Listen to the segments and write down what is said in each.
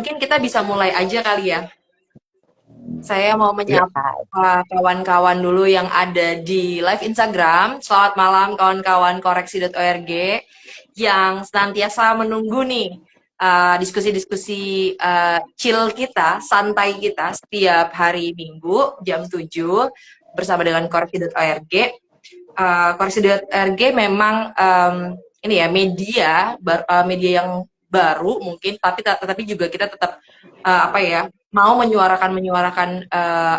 Mungkin kita bisa mulai aja kali ya. Saya mau Ya, menyapa kawan-kawan dulu yang ada di live Instagram. Selamat malam kawan-kawan koreksi.org yang senantiasa menunggu nih diskusi-diskusi chill kita, santai kita setiap hari Minggu jam 7 bersama dengan koreksi.org. Koreksi.org memang ini ya media yang baru mungkin, tapi juga kita tetap apa ya mau menyuarakan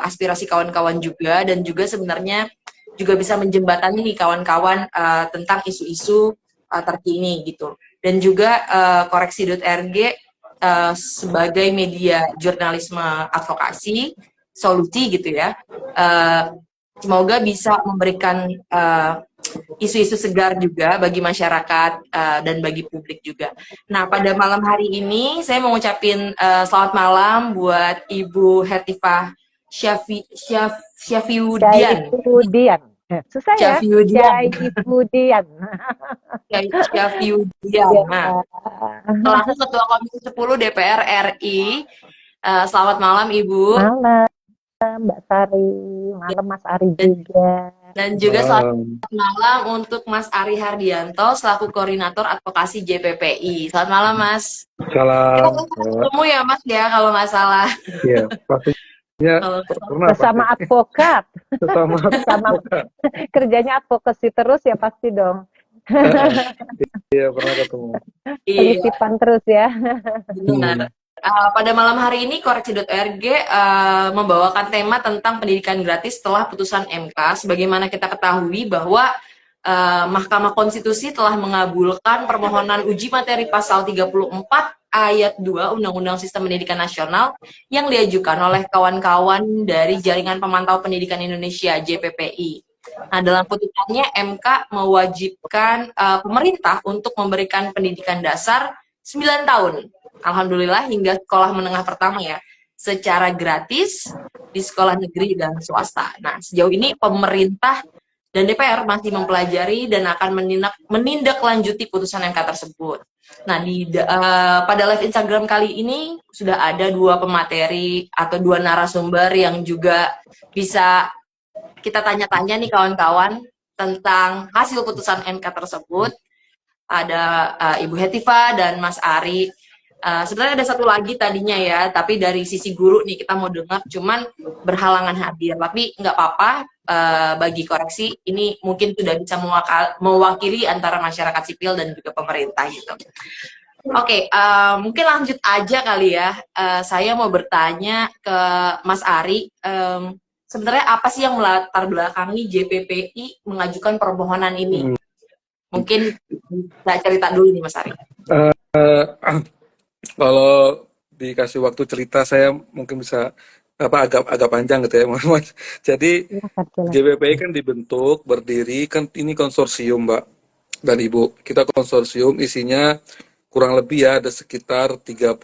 aspirasi kawan-kawan juga, dan juga sebenarnya juga bisa menjembatani nih kawan-kawan tentang isu-isu terkini gitu. Dan juga koreksi.org sebagai media jurnalisme advokasi solusi gitu ya. Semoga bisa memberikan isu-isu segar juga bagi masyarakat dan bagi publik juga. Nah, pada malam hari ini saya mau ngucapin selamat malam buat Ibu Hetifah Syafiudian. Syaifudian. Susah ya, Syafiudian. Syaifudian. Syafiudian. Ya. Nah, selaku Ketua Komisi 10 DPR RI. Selamat malam Ibu. Malam Mbak Sari, malam Mas Ari Dan, juga. dan juga selamat malam. malam untuk Mas Ari Hardianto selaku Koordinator Advokasi JPPI. Selamat malam Mas. Kita Salam. ketemu ya Mas ya kalau nggak salah. Ya, pastinya Kalau nggak salah. pernah Bersama pasti. advokat, Sesama sama kerjanya advokasi terus ya pasti dong. Iya, pernah ketemu. Iya, Pelitipan terus ya. benar. Pada malam hari ini koreksi.org membawakan tema tentang pendidikan gratis setelah putusan MK. Sebagaimana kita ketahui bahwa Mahkamah Konstitusi telah mengabulkan permohonan uji materi pasal 34 ayat 2 Undang-Undang Sistem Pendidikan Nasional yang diajukan oleh kawan-kawan dari Jaringan Pemantau Pendidikan Indonesia JPPI. Nah, dalam putusannya MK mewajibkan pemerintah untuk memberikan pendidikan dasar 9 tahun. Alhamdulillah hingga sekolah menengah pertama ya, secara gratis di sekolah negeri dan swasta. Nah, sejauh ini pemerintah dan DPR masih mempelajari dan akan menindaklanjuti putusan MK tersebut. Nah, pada live Instagram kali ini sudah ada dua pemateri atau dua narasumber yang juga bisa kita tanya-tanya nih kawan-kawan tentang hasil putusan MK tersebut. Ada Ibu Hetifah dan Mas Ari. Sebenarnya ada satu lagi tadinya ya, tapi dari sisi guru nih kita mau dengar, cuman berhalangan hadir. Tapi nggak apa-apa, bagi koreksi ini mungkin sudah bisa mewakili antara masyarakat sipil dan juga pemerintah gitu. Oke, mungkin lanjut aja kali ya. Saya mau bertanya ke Mas Ari. Sebenarnya apa sih yang melatar belakangi JPPI mengajukan permohonan ini? Mungkin saya cerita dulu nih Mas Ari. Kalau dikasih waktu cerita, saya mungkin bisa agak panjang gitu ya, Mas. Jadi Silakan. JPPI kan dibentuk, berdiri, kan ini konsorsium, Mbak dan Ibu. Kita konsorsium, isinya kurang lebih ya ada sekitar 30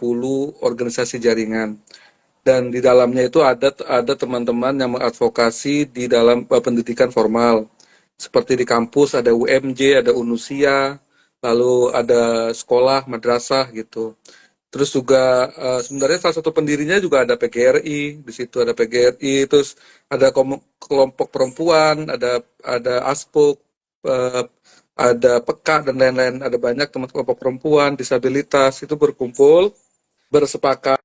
organisasi jaringan. Dan di dalamnya itu ada teman-teman yang mengadvokasi di dalam pendidikan formal. Seperti di kampus ada UMJ, ada UNUSIA, lalu ada sekolah, madrasah gitu. Terus juga sebenarnya salah satu pendirinya juga ada PGRI, di situ ada PGRI, terus ada kelompok perempuan, ada ASPUK, ada PEKA dan lain-lain, ada banyak teman kelompok perempuan, disabilitas itu berkumpul, bersepakat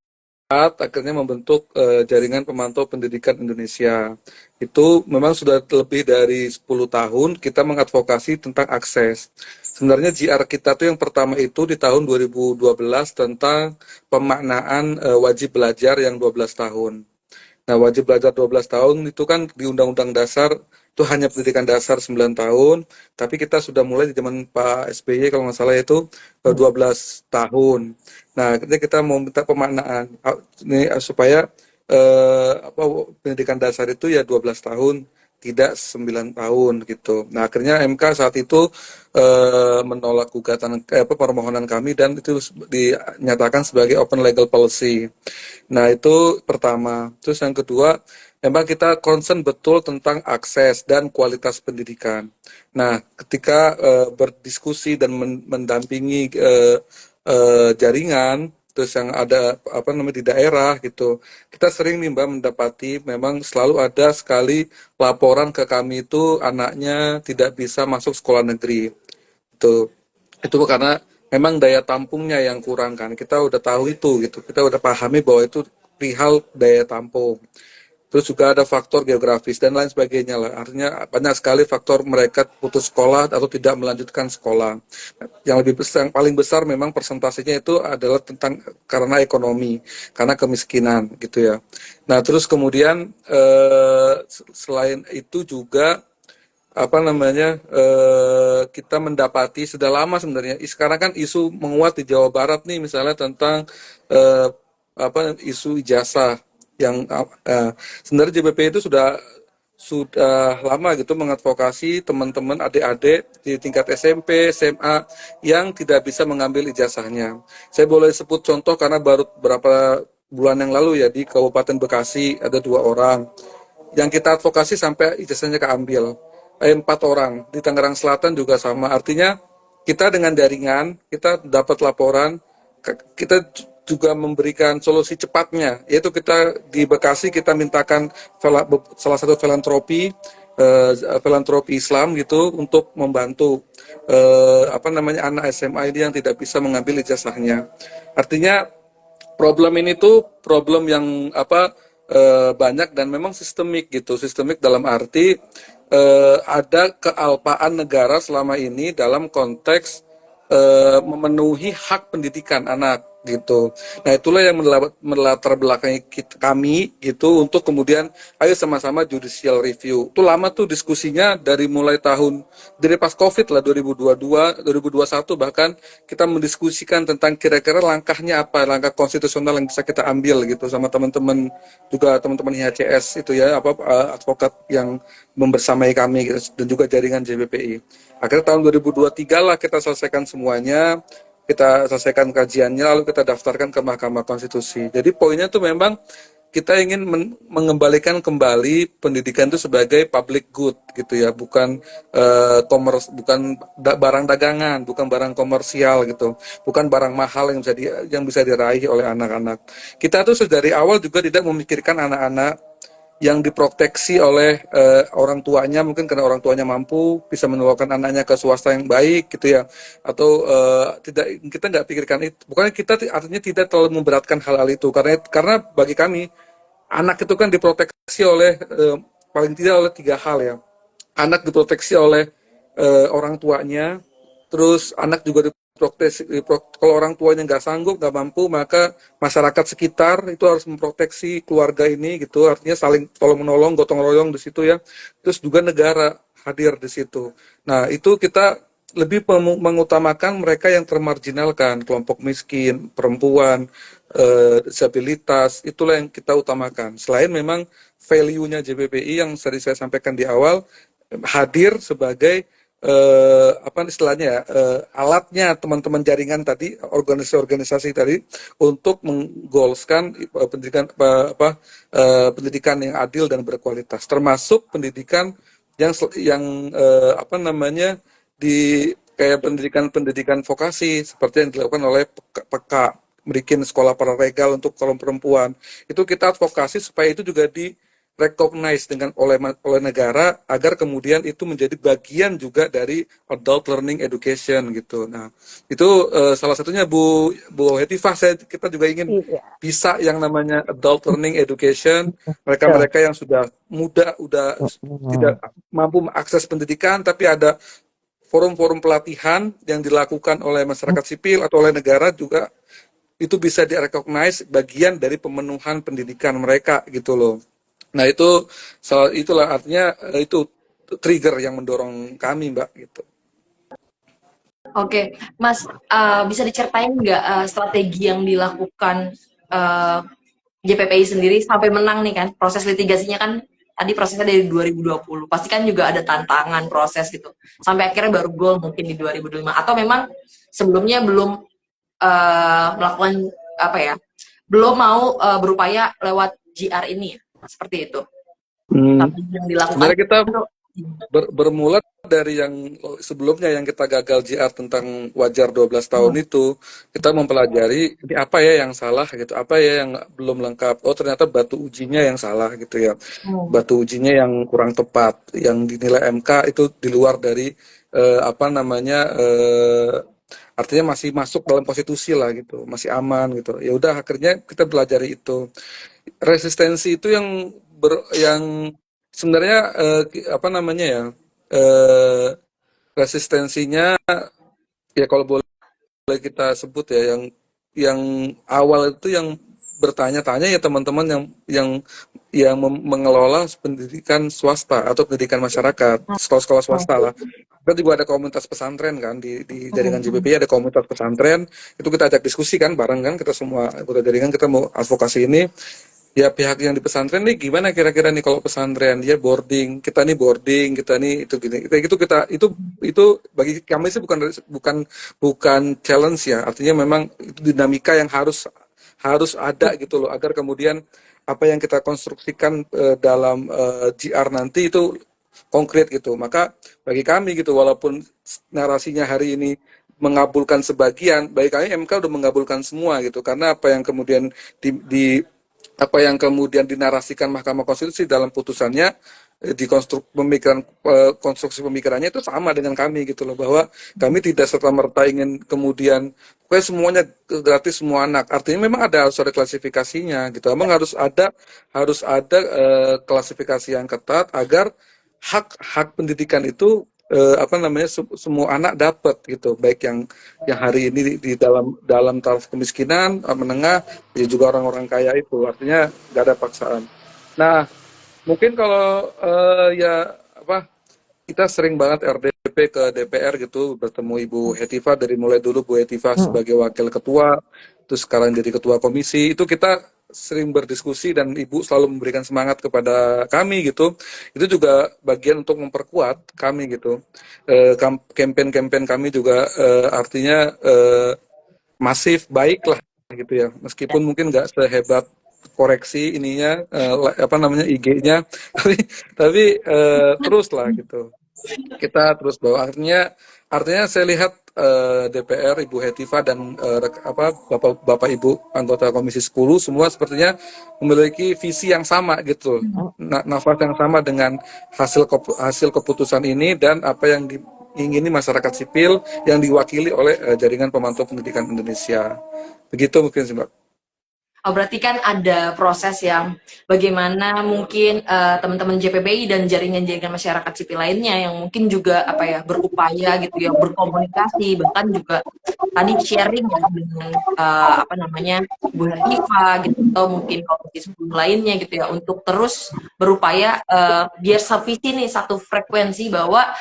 akhirnya membentuk Jaringan Pemantau Pendidikan Indonesia. Itu memang sudah lebih dari 10 tahun kita mengadvokasi tentang akses. Sebenarnya JR kita tuh yang pertama itu di tahun 2012 tentang pemaknaan wajib belajar yang 12 tahun. Nah, wajib belajar 12 tahun itu kan di Undang-Undang Dasar itu hanya pendidikan dasar 9 tahun, tapi kita sudah mulai di zaman Pak SBY kalau nggak salah itu 12 tahun. Nah, kita mau minta pemaknaan ini supaya pendidikan dasar itu ya 12 tahun, tidak 9 tahun gitu. Nah, akhirnya MK saat itu menolak permohonan kami dan itu dinyatakan sebagai open legal policy. Nah, itu pertama. Terus yang kedua, memang kita concern betul tentang akses dan kualitas pendidikan. Nah, ketika berdiskusi dan mendampingi jaringan, terus yang ada apa namanya di daerah gitu. Kita sering nih Mbak mendapati memang selalu ada sekali laporan ke kami itu anaknya tidak bisa masuk sekolah negeri. Itu karena memang daya tampungnya yang kurang kan. Kita udah tahu itu gitu. Kita udah pahami bahwa itu perihal daya tampung. Terus juga ada faktor geografis dan lain sebagainya lah. Artinya banyak sekali faktor mereka putus sekolah atau tidak melanjutkan sekolah. Yang lebih besar, yang paling besar memang persentasenya itu adalah tentang karena ekonomi, karena kemiskinan gitu ya. Nah terus kemudian selain itu juga apa namanya kita mendapati sudah lama sebenarnya. Sekarang kan isu menguat di Jawa Barat nih misalnya tentang eh, apa isu ijazah yang sebenarnya JBP itu sudah lama gitu mengadvokasi teman-teman adik-adik di tingkat SMP, SMA yang tidak bisa mengambil ijazahnya. Saya boleh sebut contoh karena baru beberapa bulan yang lalu ya di Kabupaten Bekasi ada 2 orang yang kita advokasi sampai ijazahnya keambil. 4 orang di Tangerang Selatan juga sama. Artinya kita dengan jaringan kita dapat laporan, kita juga memberikan solusi cepatnya, yaitu kita di Bekasi kita mintakan salah satu filantropi Islam gitu untuk membantu apa namanya anak SMA ini yang tidak bisa mengambil ijazahnya. Artinya problem ini tuh problem yang banyak dan memang sistemik gitu. Sistemik dalam arti ada kealpaan negara selama ini dalam konteks memenuhi hak pendidikan anak gitu. Nah itulah yang melatar belakangi kami gitu untuk kemudian ayo sama-sama judicial review. Itu lama tuh diskusinya dari mulai dari pas COVID lah 2022, 2021 bahkan kita mendiskusikan tentang kira-kira langkahnya apa, langkah konstitusional yang bisa kita ambil gitu sama teman-teman juga teman-teman IHCS itu ya advokat yang membersamai kami gitu, dan juga jaringan JBPI. Akhirnya tahun 2023 lah kita selesaikan semuanya, kita selesaikan kajiannya, lalu kita daftarkan ke Mahkamah Konstitusi. Jadi poinnya tuh memang kita ingin mengembalikan kembali pendidikan itu sebagai public good gitu ya, bukan bukan barang dagangan, bukan barang komersial gitu, bukan barang mahal yang bisa diraih oleh anak-anak. Kita tuh dari awal juga tidak memikirkan anak-anak yang diproteksi oleh orang tuanya, mungkin karena orang tuanya mampu bisa menularkan anaknya ke swasta yang baik gitu ya, atau tidak, kita nggak pikirkan itu. Bukan kita artinya tidak terlalu memberatkan hal-hal itu, karena bagi kami anak itu kan diproteksi oleh paling tidak oleh 3 hal ya. Anak diproteksi oleh orang tuanya, terus anak juga diproteksi, kalau orang tuanya nggak sanggup, nggak mampu, maka masyarakat sekitar itu harus memproteksi keluarga ini gitu, artinya saling tolong menolong, gotong royong di situ ya. Terus juga negara hadir di situ. Nah itu kita lebih mengutamakan mereka yang termarginalkan, kelompok miskin, perempuan, disabilitas, itulah yang kita utamakan. Selain memang value-nya JBPI yang tadi saya sampaikan di awal, hadir sebagai apa istilahnya ya, alatnya teman-teman jaringan tadi, organisasi-organisasi tadi untuk menggolskan pendidikan yang adil dan berkualitas, termasuk pendidikan yang apa namanya di kayak pendidikan vokasi seperti yang dilakukan oleh PK, bikin sekolah paralegal untuk kaum perempuan. Itu kita advokasi supaya itu juga di recognize oleh negara agar kemudian itu menjadi bagian juga dari adult learning education gitu. Nah, itu salah satunya Bu Hetifah, kita juga ingin Iya. bisa yang namanya adult learning education, Betul. mereka-mereka yang sudah muda, udah tidak mampu mengakses pendidikan, tapi ada forum-forum pelatihan yang dilakukan oleh masyarakat sipil atau oleh negara juga itu bisa di-recognize bagian dari pemenuhan pendidikan mereka gitu loh. Nah itulah artinya itu trigger yang mendorong kami Mbak gitu. Oke, Mas, bisa diceritain nggak strategi yang dilakukan JPPI sendiri sampai menang nih kan? Proses litigasinya kan tadi prosesnya dari 2020. Pasti kan juga ada tantangan proses gitu. Sampai akhirnya baru goal mungkin di 2025. Atau memang sebelumnya belum melakukan apa ya? Belum mau berupaya lewat GR ini ya? Seperti itu. Tapi yang dilakukan Sebenarnya kita bermula dari yang sebelumnya yang kita gagal JR tentang wajar 12 tahun itu, kita mempelajari ini apa ya yang salah gitu, apa ya yang belum lengkap. Oh, ternyata batu ujinya yang salah gitu ya. Batu ujinya yang kurang tepat, yang dinilai MK itu di luar dari apa namanya artinya masih masuk dalam konstitusi lah gitu, masih aman gitu. Ya udah akhirnya kita belajar itu. Resistensi itu yang sebenarnya apa namanya ya eh, resistensinya ya kalau boleh kita sebut ya yang awal itu yang bertanya-tanya ya teman-teman yang mengelola pendidikan swasta atau pendidikan masyarakat, sekolah-sekolah swasta lah. Kita juga ada komunitas pesantren kan di jaringan JBPI ada komunitas pesantren, itu kita ajak diskusi kan bareng kan, kita semua anggota jaringan kita mau advokasi ini. Ya pihak yang di pesantren nih gimana kira-kira nih kalau pesantren dia boarding, kita nih itu gini. Itu bagi kami sih bukan challenge ya. Artinya memang itu dinamika yang harus ada gitu loh agar kemudian apa yang kita konstruksikan dalam GR nanti itu konkret gitu. Maka bagi kami gitu walaupun narasinya hari ini mengabulkan sebagian, bagi kami MK udah mengabulkan semua gitu karena apa yang kemudian apa yang kemudian dinarasikan Mahkamah Konstitusi dalam putusannya konstruksi pemikirannya itu sama dengan kami gitu loh bahwa kami tidak serta-merta ingin kemudian pokoknya semuanya gratis semua anak, artinya memang harus ada klasifikasinya gitu, memang harus ada klasifikasi yang ketat agar hak pendidikan itu apa namanya semua anak dapat gitu, baik yang hari ini di dalam taraf kemiskinan menengah, ya juga orang-orang kaya itu, artinya nggak ada paksaan. Nah, mungkin kalau ya apa kita sering banget RDP ke DPR gitu bertemu Ibu Hetiva, dari mulai dulu Bu Hetiva sebagai wakil ketua, terus sekarang jadi ketua komisi, itu kita sering berdiskusi dan Ibu selalu memberikan semangat kepada kami gitu. Itu juga bagian untuk memperkuat kami gitu. Campaign-campaign kami juga artinya masif baik lah gitu ya. Meskipun mungkin nggak sehebat koreksi ininya apa namanya IG-nya tapi terus lah gitu kita terus bawa, artinya saya lihat DPR Ibu Hetiva dan Bapak Ibu anggota Komisi 10 semua sepertinya memiliki visi yang sama gitu, nafas yang sama dengan hasil keputusan ini dan apa yang diingini masyarakat sipil yang diwakili oleh Jaringan Pemantau Pendidikan Indonesia. Begitu mungkin sih Mbak. Oh, berarti kan ada proses yang bagaimana mungkin teman-teman JPBI dan jaringan-jaringan masyarakat sipil lainnya yang mungkin juga apa ya berupaya gitu ya berkomunikasi, bahkan juga tadi sharing ya dengan apa namanya Bu Hetiva gitu atau mungkin komisi 10 lainnya gitu ya untuk terus berupaya biar sevisi nih satu frekuensi bahwa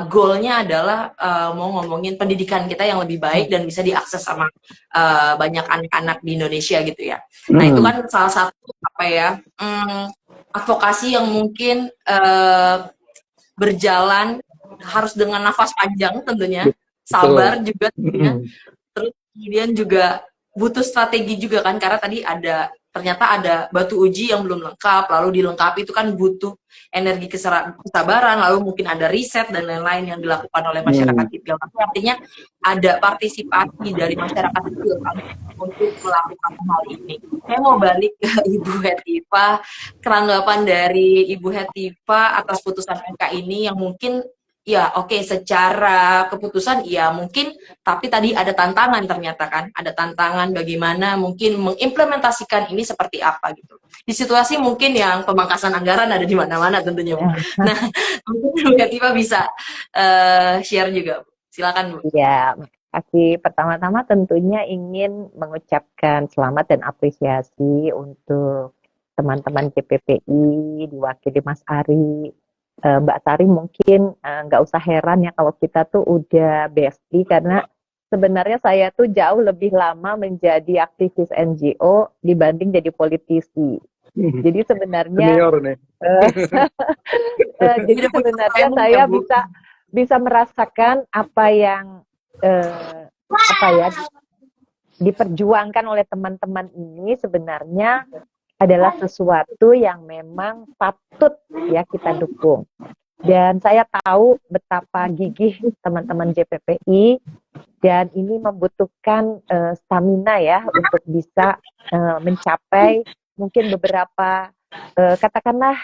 goalnya adalah mau ngomongin pendidikan kita yang lebih baik dan bisa diakses sama banyak anak-anak di Indonesia gitu ya. Nah itu kan salah satu apa ya advokasi yang mungkin berjalan harus dengan nafas panjang tentunya, sabar juga tentunya, terus kemudian juga butuh strategi juga kan karena tadi ternyata ada batu uji yang belum lengkap, lalu dilengkapi itu kan butuh energi kesabaran, lalu mungkin ada riset dan lain-lain yang dilakukan oleh masyarakat sipil. Tapi artinya ada partisipasi dari masyarakat sipil kan untuk melakukan hal ini. Saya mau balik ke Ibu Hetiva, keranggapan dari Ibu Hetiva atas putusan MK ini yang mungkin ya oke, secara keputusan ya mungkin, tapi tadi ada tantangan ternyata kan, ada tantangan bagaimana mungkin mengimplementasikan ini seperti apa gitu. Di situasi mungkin yang pemangkasan anggaran ada di mana-mana tentunya Bu. Nah, mungkin Bu Hetiva bisa share juga Bu. Silakan Bu. Ya, makasih. Pertama-tama tentunya ingin mengucapkan selamat dan apresiasi untuk teman-teman JPPI diwakili Mas Ari. Mbak Tari mungkin nggak usah heran ya kalau kita tuh udah bestie karena sebenarnya saya tuh jauh lebih lama menjadi aktivis NGO dibanding jadi politisi. Jadi sebenarnya jadi sebenarnya saya bisa merasakan apa yang diperjuangkan oleh teman-teman ini sebenarnya adalah sesuatu yang memang patut ya kita dukung. Dan saya tahu betapa gigih teman-teman JPPI dan ini membutuhkan stamina ya untuk bisa mencapai mungkin beberapa katakanlah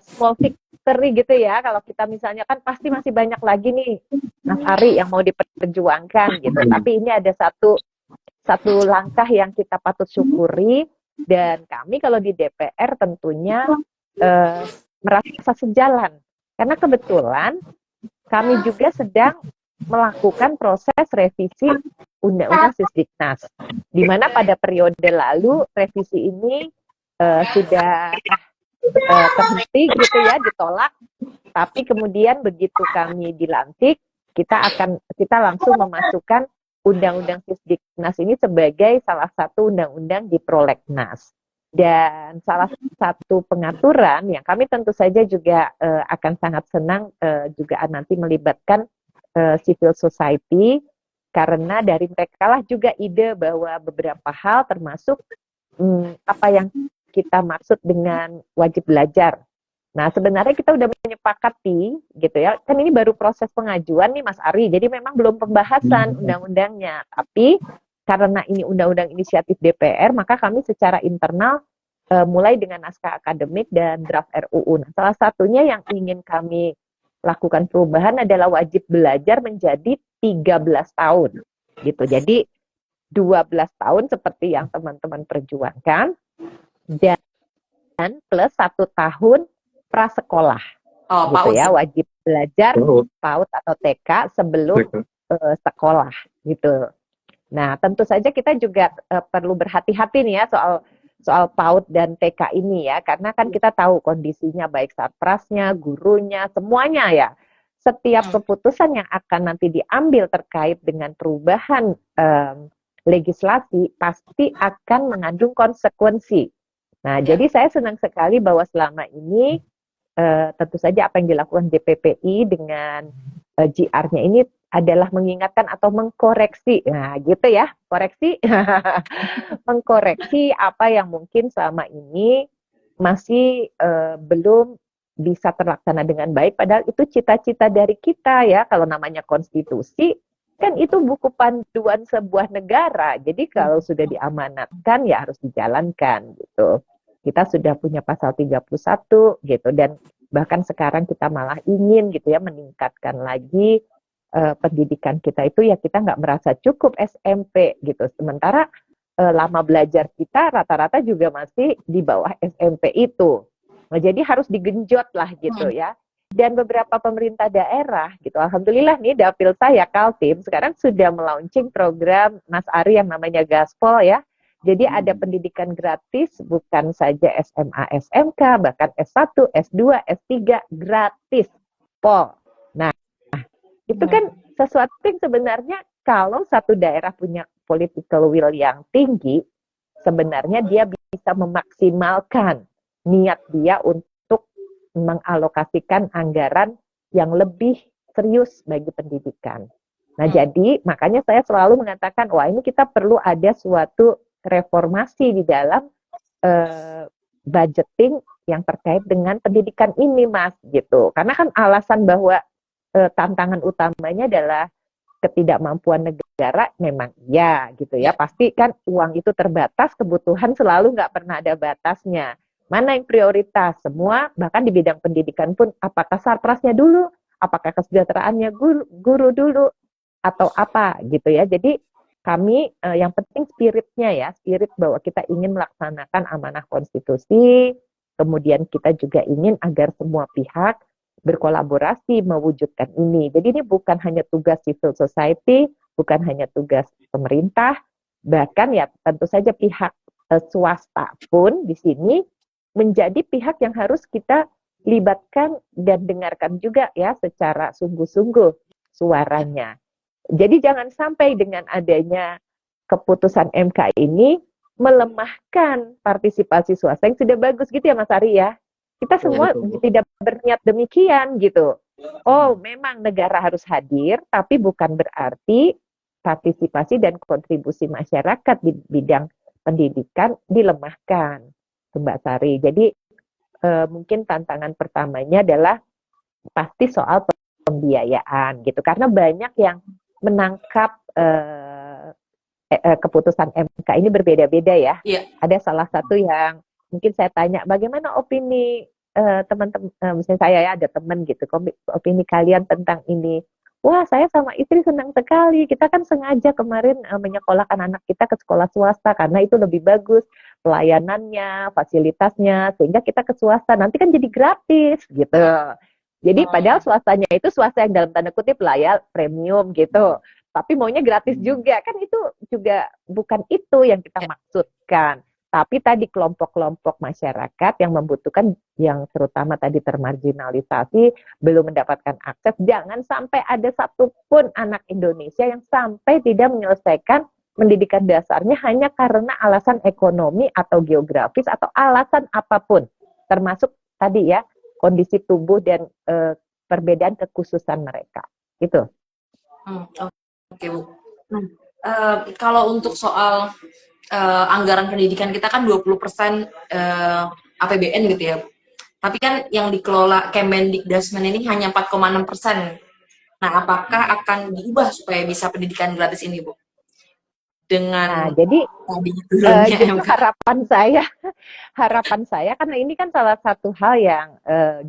small victory gitu ya. Kalau kita misalnya kan pasti masih banyak lagi nih Mas Ari yang mau diperjuangkan gitu. Tapi ini ada satu langkah yang kita patut syukuri dan kami kalau di DPR tentunya merasa sejalan karena kebetulan kami juga sedang melakukan proses revisi Undang-Undang Sisdiknas, di mana pada periode lalu revisi ini sudah terhenti gitu ya, ditolak. Tapi kemudian begitu kami dilantik, kita langsung memasukkan Undang-Undang Sisdiknas ini sebagai salah satu undang-undang di prolegnas. Dan salah satu pengaturan yang kami tentu saja juga akan sangat senang juga nanti melibatkan civil society karena dari mereka lah juga ide bahwa beberapa hal termasuk apa yang kita maksud dengan wajib belajar. Nah sebenarnya kita udah menyepakati gitu ya, kan ini baru proses pengajuan nih Mas Ari, jadi memang belum pembahasan undang-undangnya, tapi karena ini undang-undang inisiatif DPR, maka kami secara internal mulai dengan naskah akademik dan draft RUU. Nah, salah satunya yang ingin kami lakukan perubahan adalah wajib belajar menjadi 13 tahun. Gitu. Jadi 12 tahun seperti yang teman-teman perjuangkan dan plus 1 tahun prasekolah. Gitu ya, wajib belajar PAUD atau TK sebelum sekolah gitu. Nah, tentu saja kita juga perlu berhati-hati nih ya soal PAUD dan TK ini ya, karena kan kita tahu kondisinya baik satprasnya, gurunya, semuanya ya. Setiap keputusan yang akan nanti diambil terkait dengan perubahan legislasi pasti akan mengandung konsekuensi. Nah, jadi saya senang sekali bahwa selama ini tentu saja apa yang dilakukan DPPI dengan GR-nya ini adalah mengingatkan atau mengkoreksi, nah gitu ya, koreksi, mengkoreksi apa yang mungkin selama ini masih belum bisa terlaksana dengan baik, padahal itu cita-cita dari kita ya, kalau namanya konstitusi, kan itu buku panduan sebuah negara, jadi kalau sudah diamanatkan ya harus dijalankan gitu. Kita sudah punya pasal 31 gitu, dan bahkan sekarang kita malah ingin gitu ya meningkatkan lagi pendidikan kita itu ya, kita nggak merasa cukup SMP gitu, sementara lama belajar kita rata-rata juga masih di bawah SMP itu. Nah, jadi harus digenjot lah gitu ya. Dan beberapa pemerintah daerah gitu, alhamdulillah nih dapil saya Kaltim sekarang sudah melaunching program Mas Ari yang namanya Gaspol ya. Jadi ada pendidikan gratis bukan saja SMA, SMK, bahkan S1, S2, S3 gratis. Pol. Nah, itu kan sesuatu yang sebenarnya kalau satu daerah punya political will yang tinggi, sebenarnya dia bisa memaksimalkan niat dia untuk mengalokasikan anggaran yang lebih serius bagi pendidikan. Nah, jadi makanya saya selalu mengatakan, wah ini kita perlu ada suatu reformasi di dalam budgeting yang terkait dengan pendidikan ini, Mas, gitu. Karena kan alasan bahwa tantangan utamanya adalah ketidakmampuan negara, memang iya gitu ya, pasti kan uang itu terbatas, kebutuhan selalu nggak pernah ada batasnya. Mana yang prioritas? Semua, bahkan di bidang pendidikan pun, apakah sarprasnya dulu, apakah kesejahteraannya guru dulu, atau apa gitu ya. Jadi kami yang penting spiritnya ya, spirit bahwa kita ingin melaksanakan amanah konstitusi, kemudian kita juga ingin agar semua pihak berkolaborasi mewujudkan ini. Jadi ini bukan hanya tugas civil society, bukan hanya tugas pemerintah, bahkan ya tentu saja pihak swasta pun di sini menjadi pihak yang harus kita libatkan dan dengarkan juga ya secara sungguh-sungguh suaranya. Jadi jangan sampai dengan adanya keputusan MK ini melemahkan partisipasi swasta yang sudah bagus gitu ya Mas Ari ya. Kita semua tidak berniat demikian gitu. Oh, memang negara harus hadir, tapi bukan berarti partisipasi dan kontribusi masyarakat di bidang pendidikan dilemahkan, Mbak Sari. Jadi mungkin tantangan pertamanya adalah pasti soal pembiayaan gitu. Karena banyak yang menangkap keputusan MK ini berbeda-beda ya. Iya. Ada salah satu yang mungkin saya tanya, bagaimana opini teman-teman, misalnya saya ya ada teman gitu, opini kalian tentang ini. Wah, saya sama istri senang sekali. Kita kan sengaja kemarin menyekolahkan anak kita ke sekolah swasta karena itu lebih bagus pelayanannya, fasilitasnya, sehingga kita ke swasta. Nanti kan jadi gratis gitu. Jadi padahal swastanya itu swasta yang dalam tanda kutip lah ya, premium gitu. Tapi maunya gratis juga. Kan itu juga bukan itu yang kita maksudkan. Tapi tadi kelompok-kelompok masyarakat yang membutuhkan, yang terutama tadi termarginalisasi, belum mendapatkan akses, jangan sampai ada satupun anak Indonesia yang sampai tidak menyelesaikan pendidikan dasarnya hanya karena alasan ekonomi atau geografis atau alasan apapun. Termasuk tadi ya, kondisi tubuh dan perbedaan kekhususan mereka. Gitu. Oke, Bu. Kalau untuk soal anggaran pendidikan kita kan 20% APBN gitu ya. Tapi kan yang dikelola Kemendikdasmen ini hanya 4,6%. Nah, apakah akan diubah supaya bisa pendidikan gratis ini, Bu? Dengan jadi justru harapan saya karena ini kan salah satu hal yang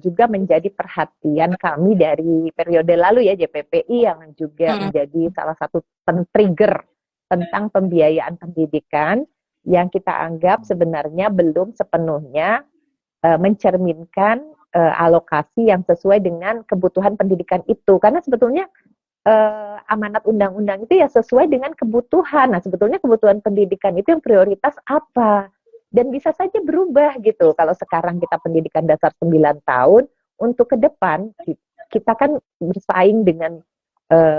juga menjadi perhatian kami dari periode lalu ya, JPPI, yang juga menjadi salah satu trigger tentang pembiayaan pendidikan yang kita anggap sebenarnya belum sepenuhnya mencerminkan alokasi yang sesuai dengan kebutuhan pendidikan itu. Karena sebetulnya amanat undang-undang itu ya sesuai dengan kebutuhan. Nah, sebetulnya kebutuhan pendidikan itu yang prioritas apa? Dan bisa saja berubah gitu. Kalau sekarang kita pendidikan dasar 9 tahun, untuk ke depan kita kan bersaing dengan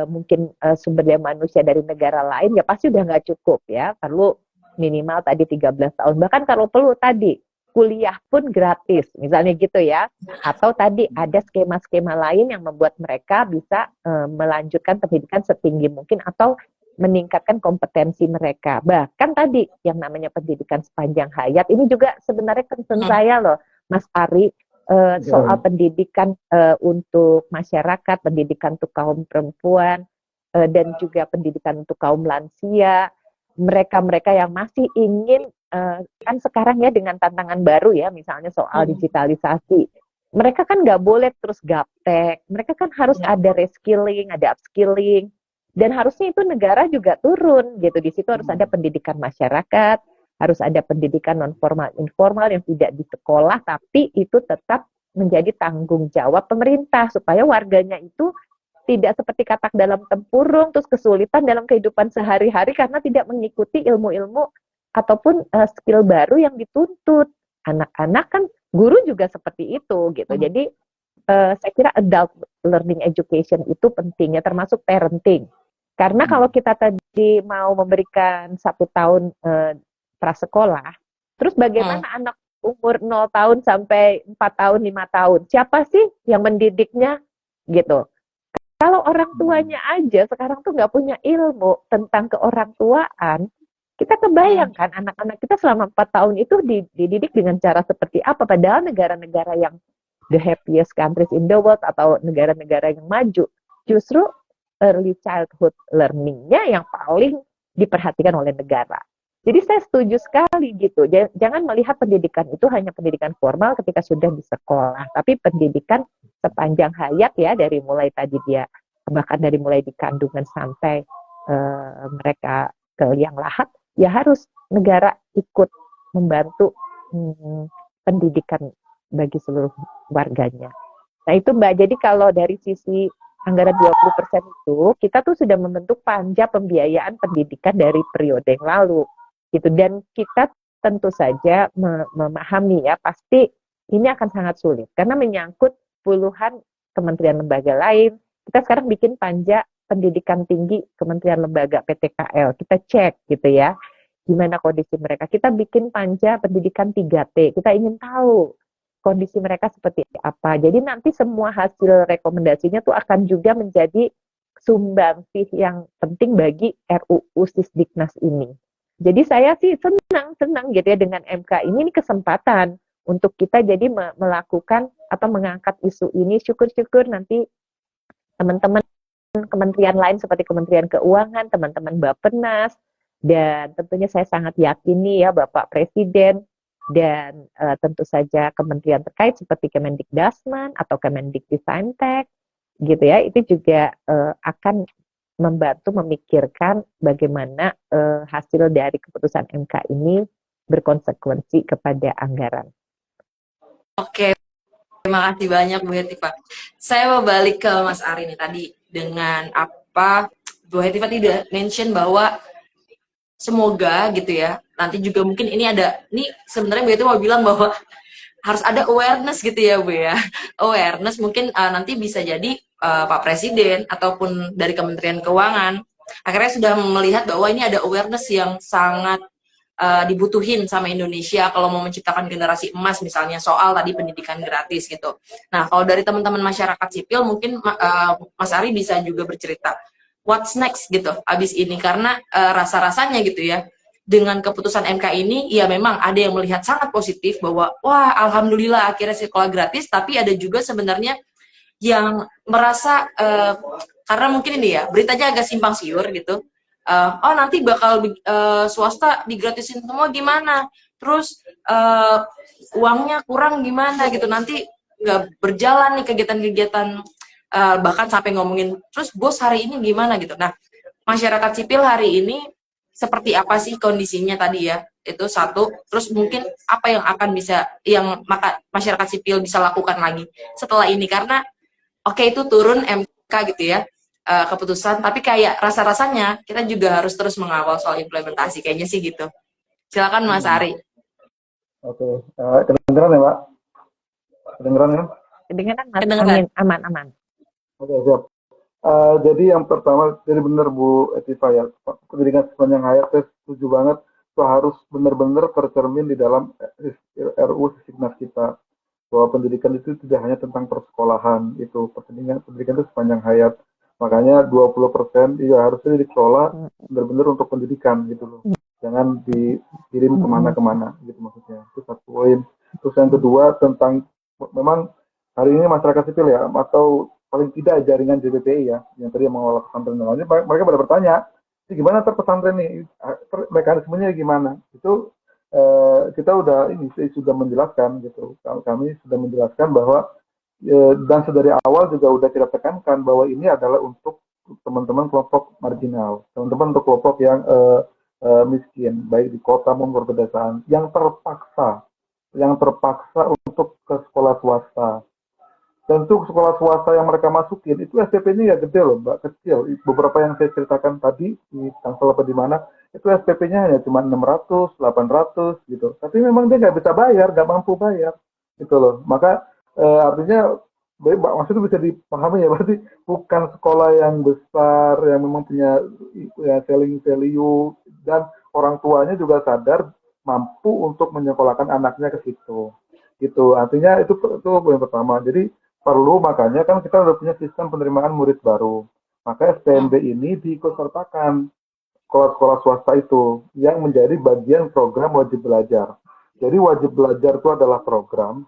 mungkin sumber daya manusia dari negara lain, ya pasti udah nggak cukup ya. Perlu minimal tadi 13 tahun. Bahkan kalau perlu tadi kuliah pun gratis, misalnya gitu ya. Atau tadi ada skema-skema lain yang membuat mereka bisa melanjutkan pendidikan setinggi mungkin atau meningkatkan kompetensi mereka. Bahkan tadi yang namanya pendidikan sepanjang hayat, ini juga sebenarnya concern saya loh, Mas Ari, soal pendidikan untuk masyarakat, pendidikan untuk kaum perempuan, dan juga pendidikan untuk kaum lansia, mereka-mereka yang masih ingin, kan sekarang ya dengan tantangan baru ya, misalnya soal digitalisasi, mereka kan nggak boleh terus gaptek, mereka kan harus ada reskilling, ada upskilling, dan harusnya itu negara juga turun gitu. Di situ harus ada pendidikan masyarakat, harus ada pendidikan non formal informal yang tidak di sekolah, tapi itu tetap menjadi tanggung jawab pemerintah supaya warganya itu tidak seperti katak dalam tempurung, terus kesulitan dalam kehidupan sehari-hari karena tidak mengikuti ilmu-ilmu ataupun skill baru yang dituntut. Anak-anak kan, guru juga seperti itu gitu. Jadi saya kira adult learning education itu pentingnya, termasuk parenting. Karena kalau kita tadi mau memberikan 1 tahun prasekolah, terus bagaimana anak umur 0 tahun sampai 4 tahun, 5 tahun? Siapa sih yang mendidiknya gitu? Kalau orang tuanya aja sekarang tuh nggak punya ilmu tentang keorangtuaan, kita kebayangkan anak-anak kita selama 4 tahun itu dididik dengan cara seperti apa? Padahal negara-negara yang the happiest countries in the world atau negara-negara yang maju, justru early childhood learning-nya yang paling diperhatikan oleh negara. Jadi saya setuju sekali gitu. Jangan melihat pendidikan itu hanya pendidikan formal ketika sudah di sekolah, tapi pendidikan sepanjang hayat ya, dari mulai tadi dia bahkan dari mulai di kandungan sampai mereka ke liang lahat, ya harus negara ikut membantu pendidikan bagi seluruh warganya. Nah itu Mbak, jadi kalau dari sisi anggaran 20% itu, kita tuh sudah membentuk panja pembiayaan pendidikan dari periode yang lalu. Gitu. Dan kita tentu saja memahami ya, pasti ini akan sangat sulit karena menyangkut puluhan kementerian lembaga lain. Kita sekarang bikin panja pendidikan tinggi kementerian lembaga PTKL, kita cek gitu ya gimana kondisi mereka. Kita bikin panja pendidikan 3T, kita ingin tahu kondisi mereka seperti apa. Jadi nanti semua hasil rekomendasinya tuh akan juga menjadi sumbangsih yang penting bagi RUU Sisdiknas ini. Jadi saya sih senang gitu ya dengan MK ini kesempatan untuk kita jadi melakukan atau mengangkat isu ini. Syukur-syukur nanti teman-teman kementerian lain seperti Kementerian Keuangan, teman-teman Bappenas, dan tentunya saya sangat yakini ya Bapak Presiden dan tentu saja kementerian terkait seperti Kemendikdasman atau Kemendikbudristek gitu ya, itu juga akan membantu memikirkan bagaimana hasil dari keputusan MK ini berkonsekuensi kepada anggaran. Oke, terima kasih banyak Bu Hetifah. Saya mau balik ke Mas Ari nih tadi dengan apa Bu Hetifah tidak mention bahwa semoga gitu ya, nanti juga mungkin ini sebenarnya Bu Hetifah mau bilang bahwa harus ada awareness gitu ya Bu ya. Awareness mungkin nanti bisa jadi Pak Presiden ataupun dari Kementerian Keuangan akhirnya sudah melihat bahwa ini ada awareness yang sangat dibutuhin sama Indonesia kalau mau menciptakan generasi emas misalnya soal tadi pendidikan gratis gitu. Nah kalau dari teman-teman masyarakat sipil mungkin Mas Ari bisa juga bercerita what's next gitu abis ini karena rasa-rasanya gitu ya dengan keputusan MK ini ya memang ada yang melihat sangat positif bahwa wah alhamdulillah akhirnya sekolah gratis, tapi ada juga sebenarnya yang merasa karena mungkin ini ya beritanya agak simpang siur gitu. Oh nanti bakal swasta digratisin semua gimana, terus uangnya kurang gimana gitu, nanti nggak berjalan nih kegiatan-kegiatan, bahkan sampai ngomongin terus bos hari ini gimana gitu. Nah masyarakat sipil hari ini seperti apa sih kondisinya tadi ya, itu satu, terus mungkin apa yang akan bisa yang masyarakat sipil bisa lakukan lagi setelah ini, karena oke itu turun MK gitu ya keputusan, tapi kayak rasa-rasanya kita juga harus terus mengawal soal implementasi kayaknya sih gitu. Silakan Mas Ari. Oke, kedengeran ya Pak? Kedengeran ya? Kedengeran Mas, amin, aman. Oke, siap. Jadi yang pertama, jadi benar Bu Hetifah ya, pendidikan sepanjang hayat saya setuju banget, itu harus benar-benar tercermin di dalam RUU Sisdiknas kita, bahwa pendidikan itu tidak hanya tentang persekolahan, itu pendidikan itu sepanjang hayat. Makanya 20% ya harusnya dikelola benar-benar untuk pendidikan gitu loh. Jangan dikirim kemana-kemana gitu maksudnya. Itu satu poin. Terus yang kedua tentang memang hari ini masyarakat sipil ya, atau paling tidak jaringan JPPI ya, yang tadi mengelola pesantren dan lainnya, mereka pada bertanya, ini gimana pesantren nih, mekanismenya gimana? Itu kita sudah menjelaskan gitu. Kami sudah menjelaskan bahwa dan sedari awal juga sudah kita tekankan bahwa ini adalah untuk teman-teman kelompok marginal, teman-teman untuk kelompok yang miskin, baik di kota maupun pedesaan, yang terpaksa untuk ke sekolah swasta. Tentu sekolah swasta yang mereka masukin itu SPP-nya ya gede loh Mbak, kecil. Beberapa yang saya ceritakan tadi di Tangsel apa di mana, itu SPP-nya hanya cuma 600, 800 gitu. Tapi memang dia nggak bisa bayar, nggak mampu bayar gitu loh. Maka artinya maksudnya bisa dipahami ya, berarti bukan sekolah yang besar yang memang punya selling value dan orang tuanya juga sadar mampu untuk menyekolahkan anaknya ke situ gitu. Artinya itu yang pertama. Jadi perlu, makanya kan kita udah punya sistem penerimaan murid baru, maka SPMB ini diikutsertakan sekolah-sekolah swasta itu yang menjadi bagian program wajib belajar. Jadi wajib belajar itu adalah program